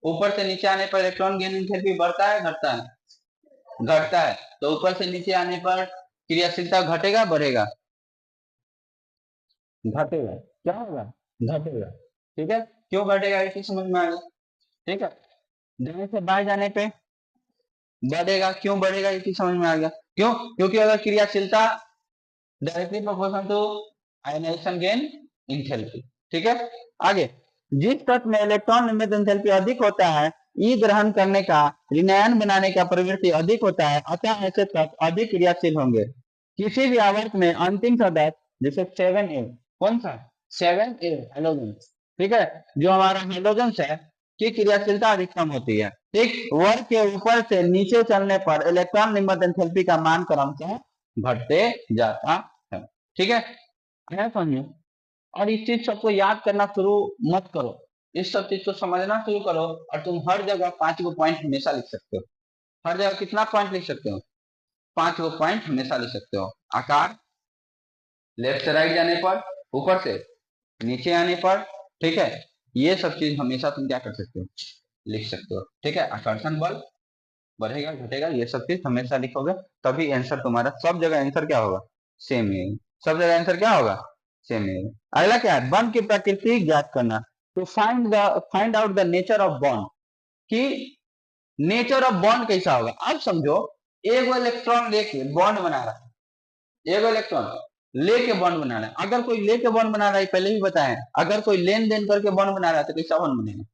ऊपर से नीचे आने पर इलेक्ट्रॉन गेन एंथैल्पी बढ़ता है घटता है? घटता है। तो ऊपर से नीचे आने पर क्रियाशीलता घटेगा बढ़ेगा? घटेगा। क्या होगा? घटेगा। ठीक है, क्यों घटेगा इसी समझ में आ गया? ठीक है, दाएं से बाएं जाने पे बढ़ेगा, क्यों बढ़ेगा ये चीज समझ में आ गया? क्यों? क्योंकि अगर क्रियाशीलता directly proportional to ionization gain enthalpy. ठीक है, आगे, जिस तत्व में इलेक्ट्रॉन निर्मित एंथैल्पी अधिक होता है, ई ग्रहण करने का, ऋणायन बनाने का प्रवृत्ति अधिक होता है, अतः ऐसे तत्व अधिक क्रियाशील होंगे। किसी भी आवर्त में अंतिम सदस्य, जैसे 7A, कौन सा? 7A हेलोजन, ठीक है, जो हमारा हेलोजन है की क्रियाशीलता अधिकतम होती है। ठीक, वर्ग के ऊपर से नीचे चलने पर इलेक्ट्रॉन निर्मित एंथैल्पी का मान क्रमशः घटते जाता है। ठीक है समझिए, और इस चीज सबको याद करना शुरू मत करो, इस सब चीज को समझना शुरू करो, और तुम हर जगह 5 गो पॉइंट हमेशा लिख सकते हो। हर जगह कितना पॉइंट लिख सकते हो? 5 गो पॉइंट हमेशा लिख सकते हो। आकार, लेफ्ट से राइट जाने पर, ऊपर से नीचे आने पर, ठीक है, ये सब चीज हमेशा तुम क्या कर सकते हो, लिख सकते हो। ठीक है, आकर्षण बल बढ़ेगा घटेगा, ये सब चीज हमेशा लिखोगे, तभी आंसर तुम्हारा सब जगह आंसर क्या होगा, सेम ही। सब जगह आंसर क्या होगा, सेम ही। अगला क्या है, बॉन्ड की प्रकृति ज्ञात करना। तो find out the nature of bond, कि नेचर ऑफ बॉन्ड कैसा होगा। अब समझो, एक इलेक्ट्रॉन लेके बॉन्ड बना रहा है, एक इलेक्ट्रॉन लेके बॉन्ड बना रहा है, अगर कोई लेके बॉन्ड बना रहा है, पहले भी बताया, अगर कोई लेन देन करके बॉन्ड बना रहा है तो कैसा बॉन्ड बनेगा,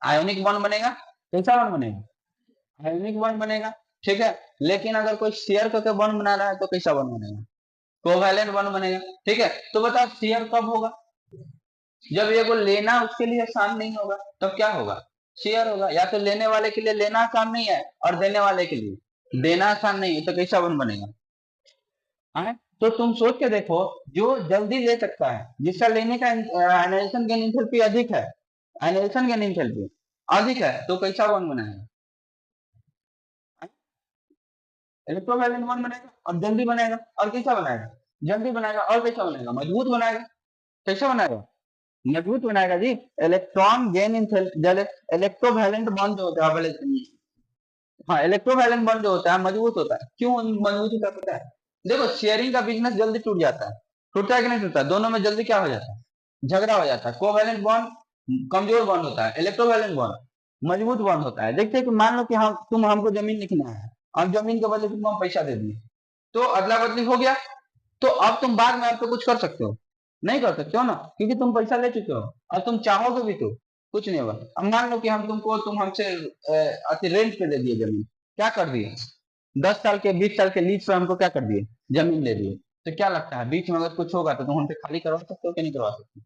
आयोनिक बॉन्ड बनेगा। कैसा बॉन्ड बनेगा, आयोनिक बॉन्ड बनेगा। ठीक है, लेकिन अगर कोई शेयर करके बॉन्ड बना रहा है तो कैसा बॉन्ड बनेगा, कोवैलेंट बॉन्ड बनेगा। ठीक है, तो बताओ शेयर कब होगा, जब ये को लेना उसके लिए आसान नहीं होगा, तब क्या होगा, शेयर होगा। या तो लेने वाले के लिए लेना आसान नहीं है, और देने वाले के लिए देना आसान नहीं है, तो कैसा बॉन्ड बनेगा? है, तो तुम सोच के देखो, जो जल्दी ले सकता है, जिसका लेने का आयनाइजेशन गेन एंथैल्पी अधिक है, आयनाइजेशन गेन एंथैल्पी अधिक है, तो कैसा बॉन्ड बनाएगा, इलेक्ट्रोवैलेंट बॉन्ड बनेगा, और जल्दी बनाएगा, और कैसा बनाएगा, जल्दी बनाएगा, और कैसा बनाएगा, मजबूत बनाएगा। कैसा बनाएगा, मजबूत बनाएगा जी। इलेक्ट्रॉन गेन इलेक्ट्रोवैलेंट बॉन्ड जो होता है, हाँ, इलेक्ट्रोवैलेंट बॉन्ड जो होता है मजबूत होता है। क्यों मजबूत होता है पता है? देखो, शेयरिंग का बिजनेस जल्दी टूट जाता है, टूटता है कि नहीं टूटता, दोनों में जल्दी क्या हो जाता है, झगड़ा हो जाता है। कोवैलेंट बॉन्ड कमजोर बॉन्ड होता है, इलेक्ट्रोवैलेंट बॉन्ड मजबूत बॉन्ड होता है। देखते हैं कि मान लो कि हम तुम हमको जमीन लिखना है, हम जमीन के बदले तुमको हम पैसा दे दिए, तो अदला बदली हो गया, तो अब तुम बाद में आपको कुछ कर सकते हो, नहीं कर सकते हो ना, क्योंकि तुम पैसा ले चुके हो, और तुम चाहोगे भी तो कुछ नहीं होगा। अब मान लो कि तुम हमसे रेंट पे दे दिए जमीन, क्या कर दिए, 10 साल के 20 साल के लीज पे हमको क्या कर दिए, जमीन दे दिए। तो क्या लगता है, बीच में अगर कुछ होगा तो तुम हमसे खाली करवा सकते हो कि नहीं करवा सकते?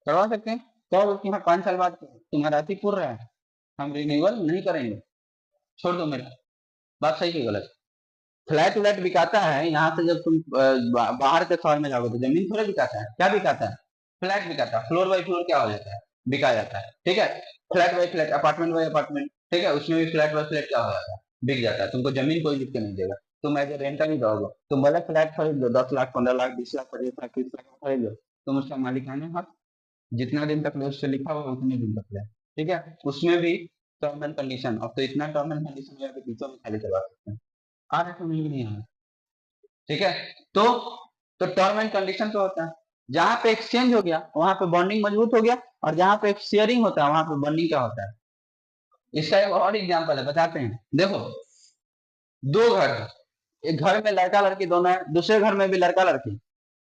करवा सकते हैं। कहोगे कि हाँ 5 साल बाद तुम्हारा अति पूर्ण रहा है, हम रिन्यूअल नहीं करेंगे, छोड़ दो मेरा। बात सही की गलत? फ्लैट व्लैट बिकाता है, यहाँ से जब तुम बाहर के शहर में जाओगे तो जमीन थोड़ा बिकाता है, क्या बिकाता है, फ्लैट बिकाता है, फ्लोर बाई फ्लोर क्या हो जाता है, बिका जाता है। ठीक है, flat by flat, apartment by apartment, ठीक है, उसमें भी फ्लैट बाई फ्लैट क्या हो जाता है, बिक जाता है। तुमको जमीन कोई लिख के नहीं देगा, तुम एज ए रेंटर ही रहोगे। तुम भले फ्लैट खरीद लो, 10 लाख 15 लाख 20 लाख 25 लाख 30 लाख का खरीद लो, तुम उसका मालिकाना हक जितना दिन तक उससे लिखा होगा उतने दिन तक है। ठीक है, उसमें भी टर्म एंड कंडीशन, अब तो इतना टर्म एंड कंडीशन है कि बीचों में खाली करवा सकते हैं। आ रहा है समझ में नहीं आ रहा? ठीक है, तो तो टर्म एंड कंडीशन पे होता है, जहां पे एक्सचेंज हो गया वहां पे बॉन्डिंग मजबूत हो गया, और जहां पे शेयरिंग होता है वहां पे बॉन्डिंग क्या होता है। इसका एक और एग्जांपल है, बताते हैं। देखो, दो घर है, एक घर में लड़का लड़की दोनों है, दूसरे घर में भी लड़का लड़की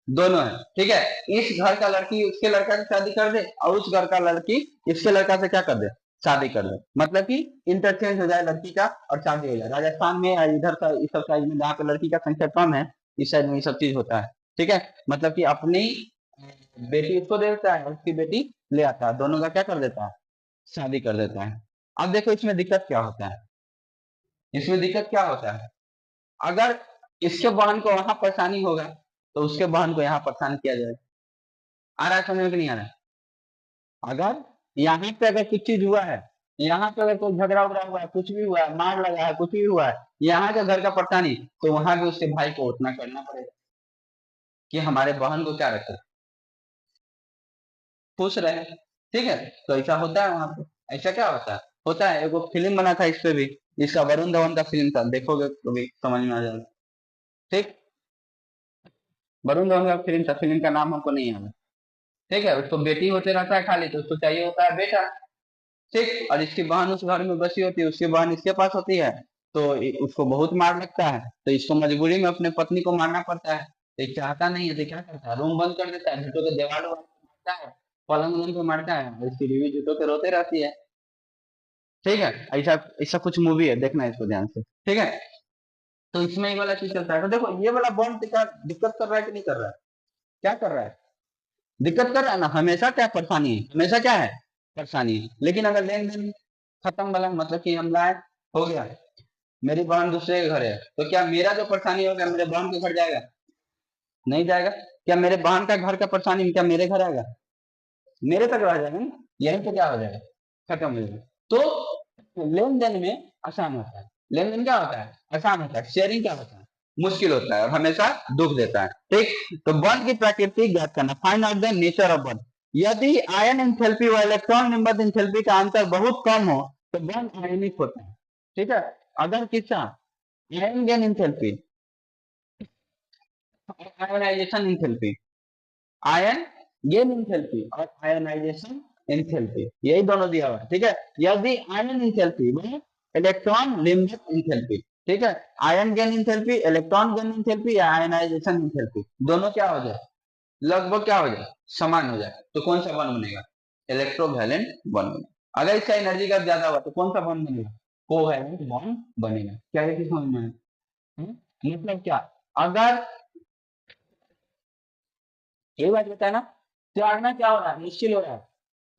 दोनों है, ठीक है। इस घर का लड़की उसके लड़का से शादी कर दे, और उस घर का लड़की इसके लड़का से क्या कर दे, शादी कर दे, मतलब कि इंटरचेंज हो जाए लड़की का और शादी हो जाए। राजस्थान में या इधर का इस सब साइड में जहाँ पे लड़की का संख्या कम है, इस साइड में ये सब चीज होता है, ठीक है। मतलब कि अपनी बेटी उसको दे देता है और उसकी बेटी ले आता है, दोनों का क्या कर देता है, शादी कर देता है। अब देखो इसमें दिक्कत क्या होता है, इसमें दिक्कत क्या होता है, अगर इसके बहन को वहां परेशानी होगा तो उसके बहन को यहाँ परेशान किया जाएगा। आ रहा है समझ में कि नहीं आ रहा है। अगर यहाँ पे अगर कुछ चीज हुआ है, यहाँ पे अगर कोई झगड़ा उगड़ा हुआ है, कुछ भी हुआ है, मार लगा है, कुछ भी हुआ है, यहाँ के घर का परेशानी, तो वहां भी उसके भाई को उतना करना पड़ेगा कि हमारे बहन को क्या रखे, खुश रहे, ठीक है। तो ऐसा होता है वहां पे, ऐसा क्या होता है एगो फिल्म बना था इस पे भी, इसका वरुण धवन का फिल्म था, देखोगे तो भी समझ में आ जाएगा, ठीक। वरुण धवन का फिल्म था, फिल्म का नाम हमको नहीं याद है, ठीक है। उसको बेटी होते रहता है खाली, तो उसको चाहिए होता है बेटा, ठीक। और इसकी बहन उस घर में बसी होती है, उसकी बहन इसके पास होती है, तो उसको बहुत मार लगता है, तो इसको मजबूरी में अपने पत्नी को मारना पड़ता है। तो ये चाहता नहीं है तो क्या करता है, रूम बंद कर देता है, झूठों के दीवार मारता है, पलंग वलंग पे मारता है, और इसकी बीवी झूठों के रोते रहती है, ठीक है। ऐसा ऐसा कुछ मूवी है, देखना इसको ध्यान से, ठीक है। तो इसमें ये वाला चीज चलता है। तो देखो ये वाला बॉन्ड दिक्कत कर रहा है कि नहीं कर रहा है, क्या कर रहा है, दिक्कत कर रहा है ना, हमेशा क्या परेशानी है, हमेशा क्या है, परेशानी है। लेकिन अगर लेन देन खत्म वाला मतलब कि हम लाए, हो गया, मेरी बहन दूसरे के घर है, तो क्या मेरा जो परेशानी होगा मेरे बहन के घर जाएगा, नहीं जाएगा। क्या मेरे बहन का घर का परेशानी क्या मेरे घर आएगा, मेरे तक रह जाएगा ना, यहीं पे क्या हो जाएगा, खत्म हो जाएगा। तो लेन देन में आसान होता है, लेन देन क्या होता है, आसान होता है, शेयरिंग क्या होता है, मुश्किल होता है और हमेशा दुख देता है, ठीक। तो बॉन्ड की प्रकृति ज्ञात करना, find out the nature of bond. यदि आयन एंथैल्पी व इलेक्ट्रॉन नंबर एंथैल्पी का अंतर बहुत कम हो तो बॉन्ड आयनिक होता है, ठीक है। अगर किसका ion gain enthalpy, ionization enthalpy, ion gain enthalpy और आयनाइजेशन एंथैल्पी, यही दोनों दिया हुआ है, ठीक है। यदि आयन एंथैल्पी में इलेक्ट्रॉन लिम्बिक एंथैल्पी, ठीक है, ion gain enthalpy, electron gain enthalpy या आयनाइजेशन एंथैल्पी, दोनों क्या हो जाए, लगभग क्या हो जाए, समान हो जाए, तो कौन सा बॉन्ड बनेगा, इलेक्ट्रोवैलेंट बॉन्ड बनेगा। अगर इसका एनर्जी का ज्यादा हुआ तो कौन सा बॉन्ड बनेगा, कोवैलेंट बॉन्ड बनेगा। क्या है कि समझ में आया? मतलब क्या, अगर ये बात बताया ना, त्यागना क्या हो रहा है, मुश्किल हो रहा है,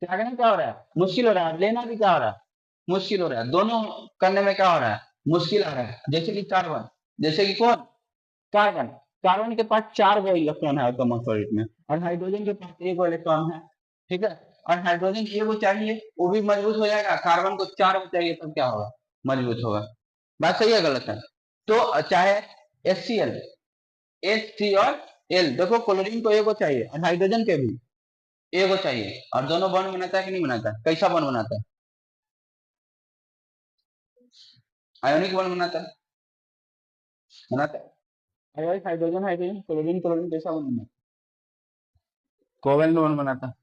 त्यागना क्या हो रहा है, मुश्किल हो रहा है, लेना भी क्या हो रहा है, मुश्किल हो रहा है, दोनों करने में क्या हो रहा है, मुश्किल आ रहा है। जैसे कि कार्बन, जैसे कि कौन, कार्बन, कार्बन के पास 4 गो इलेक्ट्रॉन है एटॉमिक सॉलिड में, और हाइड्रोजन के पास 1 गो इलेक्ट्रॉन है, ठीक है। और हाइड्रोजन 1 गो चाहिए, वो भी मजबूत हो जाएगा, कार्बन को 4 गो चाहिए तब क्या होगा, मजबूत होगा। बात सही है गलत है। तो चाहे HCl, H3 और एल, देखो क्लोरीन को 1 गो चाहिए और हाइड्रोजन के भी 1 गो चाहिए, और दोनों बॉन्ड बनाता है कि नहीं बनाता, कैसा बॉन्ड बनाता है, आयोनिक बॉन्ड बनाता है। अरे हाइड्रोजन हाइड्रोजन, क्लोरीन क्लोरीन, कैसा बॉन्ड बनाता है, कोवेलेंट बॉन्ड बनाता है,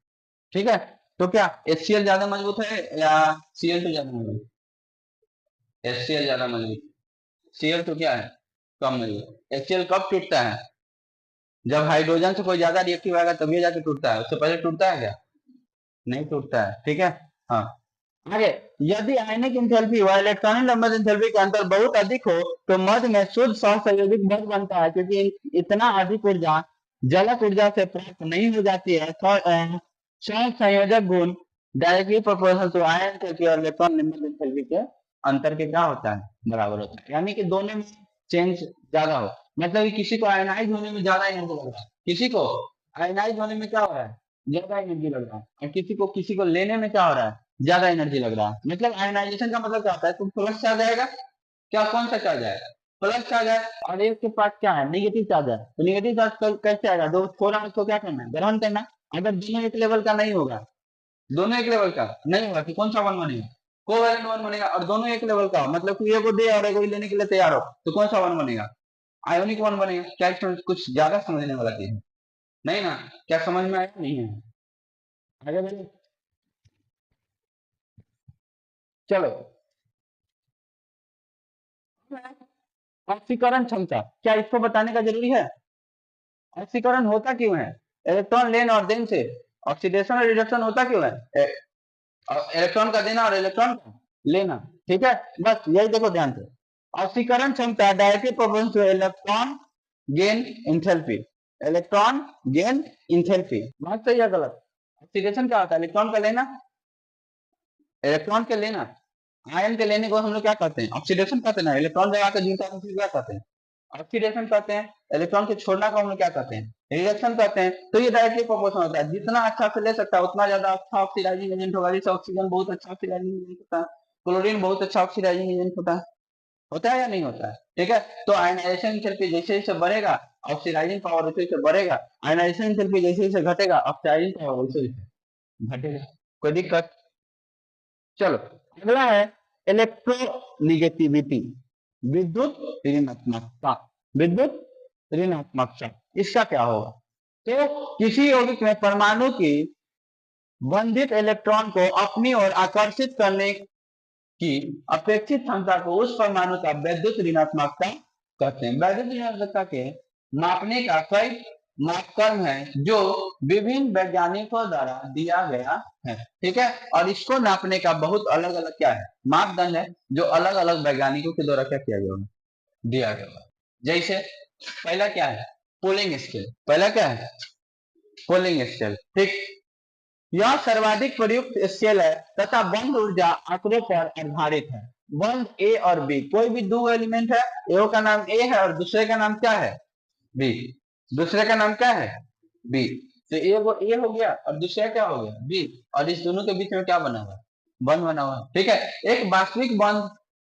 ठीक है। तो क्या HCl ज्यादा मजबूत है या Cl2 ज्यादा मजबूत, HCl ज्यादा मजबूत, Cl2 क्या है, कम मजबूत। HCl कब टूटता है, जब हाइड्रोजन से कोई ज्यादा रिएक्टिव आएगा तभी जाके टूटता है, उससे पहले टूटता है क्या, नहीं टूटता है, ठीक है। हाँ, आगे, यदि आयनिक एंथैल्पी व इलेक्ट्रॉनिक नंबर एंथैल्पी का अंतर बहुत अधिक हो तो मध्य में शुद्ध सहसंयोजिक बल बनता है, क्योंकि इतना अधिक ऊर्जा जलक ऊर्जा से प्राप्त नहीं हो जाती है। सहसंयोजक गुण directly proportional to ion enthalpy और इलेक्ट्रॉन नंबर एंथैल्पी के अंतर के क्या होता है, बराबर होता है। यानी कि दोनों में चेंज ज्यादा हो, मतलब कि किसी को आयनाइज होने में ज्यादा एनर्जी लग रहा है, किसी को आयनाइज होने में क्या हो रहा है, ज्यादा एनर्जी लग रहा है, और किसी को लेने में क्या हो रहा है, ज्यादा एनर्जी लग रहा है। मतलब आयनाइजेशन का मतलब क्या होता है, तो प्लस चार्ज आएगा, क्या कौन सा चार्ज आएगा, प्लस चार्ज है, और एक के पास क्या है, निगेटिव चार्ज है, तो निगेटिव चार्ज कैसे आएगा, दो छोड़ा उसको क्या करना है, ग्रहण करना। अगर दोनों एक लेवल का नहीं होगा, दोनों एक लेवल का नहीं होगा तो कौन सा वन बनेगा, कोवैलेंट वन बनेगा। और दोनों एक लेवल का हो, मतलब कि एगो दे और एगो लेने के लिए तैयार हो, तो कौन सा वन बनेगा, आयोनिक बॉन्ड बनेगा। क्या इसमें कुछ ज्यादा समझने वाला चीज है? नहीं ना? क्या समझ में आया? नहीं है? आगे बढ़े, चलो। ऑक्सीकरण क्षमता, क्या इसको बताने का जरूरी है? ऑक्सीकरण होता क्यों है? इलेक्ट्रॉन लेन और देन से ऑक्सीडेशन और रिडक्शन होता क्यों है? इलेक्ट्रॉन का देना और इलेक्ट्रॉन का लेना। ठीक है, बस यही देखो ध्यान से। ऑक्सीकरण क्षमता directly proportional two electron gain enthalpy. Electron gain enthalpy, बात सही है गलत? ऑक्सीडेशन क्या होता है? इलेक्ट्रॉन का लेना, इलेक्ट्रॉन के लेना। आयन के लेने को हम लोग क्या कहते हैं? ऑक्सीडेशन कहते हैं ना। इलेक्ट्रॉन जमा के जुड़ता है तो क्या कहते हैं? ऑक्सीडेशन कहते हैं। इलेक्ट्रॉन के छोड़ना को हम लोग क्या कहते हैं? रिडक्शन कहते हैं। तो ये डायरेक्टली प्रोपोर्शनल होता है। जितना अच्छा से ले सकता है उतना ज्यादा अच्छा ऑक्सीडाइजिंग एजेंट होगा। जैसे ऑक्सीजन बहुत अच्छा ऑक्सीडाइजिंग एजेंट होता है, क्लोरीन बहुत अच्छा ऑक्सीडाइजिंग एजेंट होता है या नहीं होता है? ठीक है, तो आयनाइजेशन एंथैल्पी जैसे जैसे बढ़ेगा ऑक्सीडाइजिंग पावर वैसे वैसे बढ़ेगा। आयनाइजेशन एंथैल्पी जैसे जैसे घटेगा ऑक्सीडाइजिंग पावर वैसे वैसे घटेगा। कोई दिक्कत? चलो, अगला है इलेक्ट्रोनिगेटिविटी, विद्युत ऋणात्मकता। विद्युत ऋणात्मकता, इसका क्या होगा? तो किसी यौगिक में परमाणु की बंधित इलेक्ट्रॉन को अपनी ओर आकर्षित करने की अपेक्षित क्षमता को उस परमाणु का वैद्युत ऋणात्मकता कहते हैं। वैद्युत ऋणात्मकता के मापने का कई मापक्रम है जो विभिन्न वैज्ञानिकों द्वारा दिया गया है। ठीक है, और इसको नापने का बहुत अलग अलग क्या है? मापदंड है, जो अलग अलग वैज्ञानिकों के द्वारा क्या किया गया, दिया गया। जैसे पहला क्या है? Polling scale. पहला क्या है? Polling scale. ठीक, यह सर्वाधिक प्रयुक्त स्केल है तथा बंद ऊर्जा आंकड़ों पर आधारित है। बंद ए और बी, कोई भी दो एलिमेंट है, ए का नाम ए है और दूसरे का नाम क्या है? बी। दूसरे का नाम क्या है? बी। तो ए हो गया और दूसरा क्या हो गया? बी। और इस दोनों के बीच में क्या बना हुआ? बंद बना हुआ। ठीक है, एक वास्तविक बंद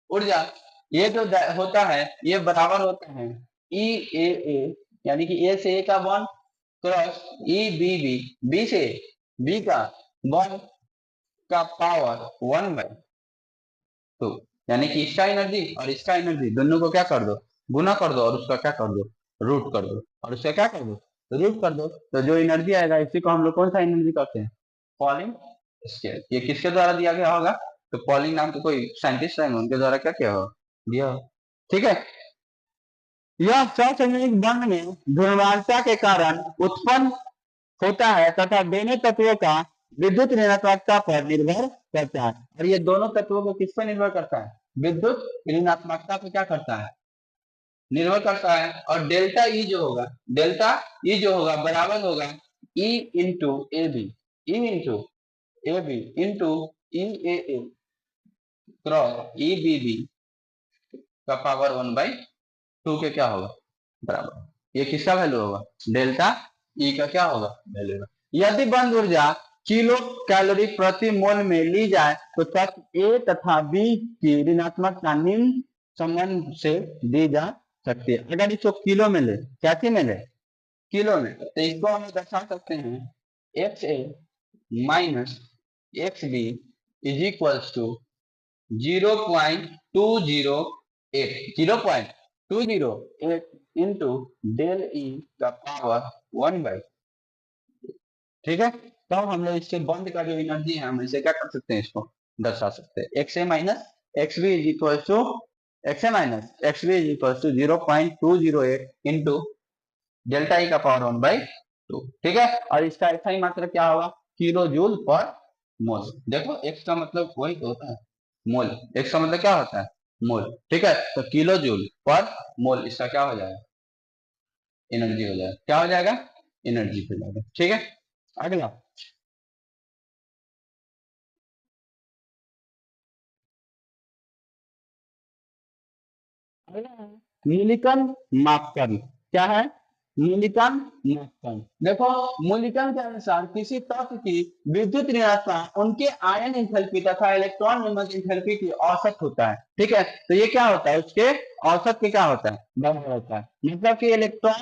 ऊर्जा ये जो होता है ये बराबर होता है ई ए, यानी कि ए से ए का bond cross E B B, B से बी का बॉन्ड का पावर 1/2, यानी कि इसका एनर्जी और इसका एनर्जी दोनों को क्या कर दो? गुना कर दो और उसका क्या कर दो? रूट कर दो। और उसका क्या कर दो? रूट कर दो। तो जो एनर्जी आएगा इसी को हम लोग कौन सा एनर्जी कहते हैं? Polling scale. ये किसके द्वारा दिया गया होगा? तो पॉलिंग नाम के कोई साइंटिस्ट रहेंगे, उनके द्वारा क्या किया होगा? दिया होगा। ठीक है, यह ससंयोजित बंध में ध्रुवणता के कारण उत्पन्न होता है तथा दोनों तत्वों का विद्युत ऋणात्मकता पर निर्भर करता है। और ये दोनों तत्वों को किस पर निर्भर करता है? विद्युत ऋणात्मकता पर क्या करता है? निर्भर करता है। और डेल्टा ई जो होगा, डेल्टा ई जो होगा बराबर होगा E into A B, E into A B into E A cross E B B का पावर 1/2 के क्या होगा? बराबर। ये किसका वैल्यू होगा? डेल्टा ई का क्या होगा? वैल्यू होगा। यदि बंद ऊर्जा किलो कैलोरी प्रति मोल में ली जाए तो तत्व ए तथा बी की ऋणात्मकता निम्न संबंध से दी जा सकती है। अगर इसको किलो में ले, कैसे में ले? किलो में, तो इसको हम दर्शा सकते हैं X A minus X B is equals to 0.208, 0.208 into del E का पावर 1/, ठीक है। तो हम लोग इसके बंद का जो एनर्जी है हम इसे क्या कर सकते हैं? इसको दर्शा सकते हैं X A minus X B is equal to X A minus X B is equal to 0.208 into delta E का पावर 1/2। ठीक है, और इसका SI मात्रा क्या होगा? किलो जूल पर मोल। देखो एक्स का मतलब वही तो होता है, मोल। एक्स का मतलब क्या होता है? मोल। ठीक है, तो किलो जूल पर मोल इसका क्या हो जाएगा? एनर्जी हो जाएगा। क्या हो जाएगा? एनर्जी हो जाएगा। ठीक है, अगला मूल्यांकन मापदंड क्या है? मूल्यांकन मापदंड। देखो, मूल्यांकन के अनुसार किसी तत्व की विद्युत ऋणात्मकता उनके आयन एंथैल्पी तथा इलेक्ट्रॉन विमर्श एंथैल्पी की औसत होता है। ठीक है, तो ये क्या होता है? उसके औसत के क्या होता है? बराबर होता है। मतलब कि इलेक्ट्रॉन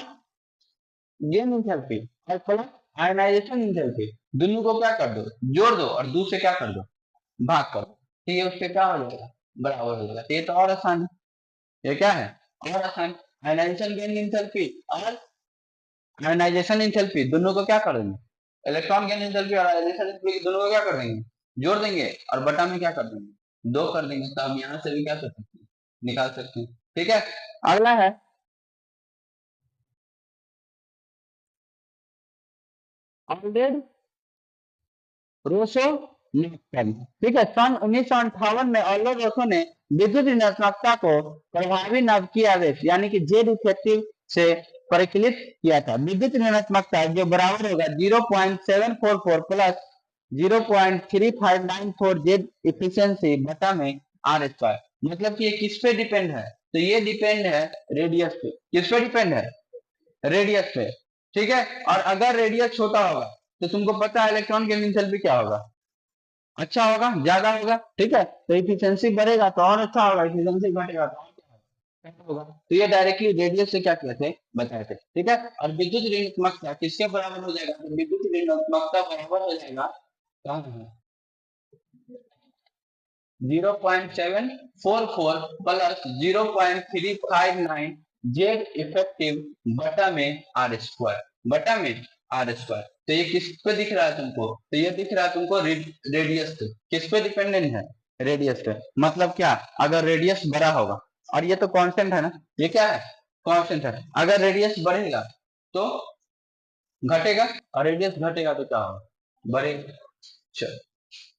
गेन एंथैल्पी और प्लस आयनाइजेशन एंथैल्पी दोनों को क्या कर दो? जोड़ दो और दूसरे क्या कर दो? भाग कर दो। ठीक है, उससे क्या हो जाएगा? बराबर हो जाएगा। ये तो और आसान है। ये क्या है? और आसान। आयनाइजेशन गेन एंथैल्पी और आयनाइजेशन एंथैल्पी दोनों को क्या कर देंगे, इलेक्ट्रॉन गेन एंथैल्पी और आयनाइजेशन एंथैल्पी दोनों को क्या कर देंगे, जोड़ देंगे और बटा में क्या कर देंगे, 2 कर देंगे। तो हम यहाँ से भी क्या कर सकते हैं, निकाल सकते हैं। ठीक है, अगला है ऑर्डेड रोसो नापतन। ठीक है, सन 1958 में ऑर्डेड रोसो ने विद्युत ऋणात्मकता को प्रभावी नाभिकीय आवेश यानी कि जेड इफेक्टिव से परिकलित किया था। विद्युत ऋणात्मकता जो बराबर होगा 0.744 प्लस 0.3594 जेड इफिशियंसी बटा में आर स्क्वायर। मतलब कि ये किस पे डिपेंड है, तो ये डिपेंड है रेडियस पे। किस पे डिपेंड है, रेडियस पे। ठीक है, और अगर रेडियस छोटा होगा तो तुमको पता है इलेक्ट्रॉन की एंथैल्पी क्या होगा, अच्छा होगा, ज्यादा होगा। ठीक है, तो इफिशियंसी बढ़ेगा तो और अच्छा होगा, इफिशियंसी घटेगा तो और क्या होगा। तो ये डायरेक्टली रेडियस से क्या कहते हैं, बताए थे। ठीक है, और विद्युत ऋणात्मकता किसके बराबर हो जाएगा, तो विद्युत ऋणात्मकता बराबर हो जाएगा, कहाँ है, 0.744 प्लस 0.359 जेड इफेक्टिव बटा में आर स्क्वायर, बटा में आर स्क्वायर। तो ये किस पे दिख रहा है तुमको, तो ये दिख रहा है तुमको रेडियस पे। किस पे डिपेंडेंट है, रेडियस पे। मतलब क्या, अगर रेडियस बड़ा होगा, और ये तो कांस्टेंट है ना, ये क्या है, कांस्टेंट है। अगर रेडियस बढ़ेगा तो घटेगा, और रेडियस घटेगा तो क्या होगा, बढ़ेगा। चलो।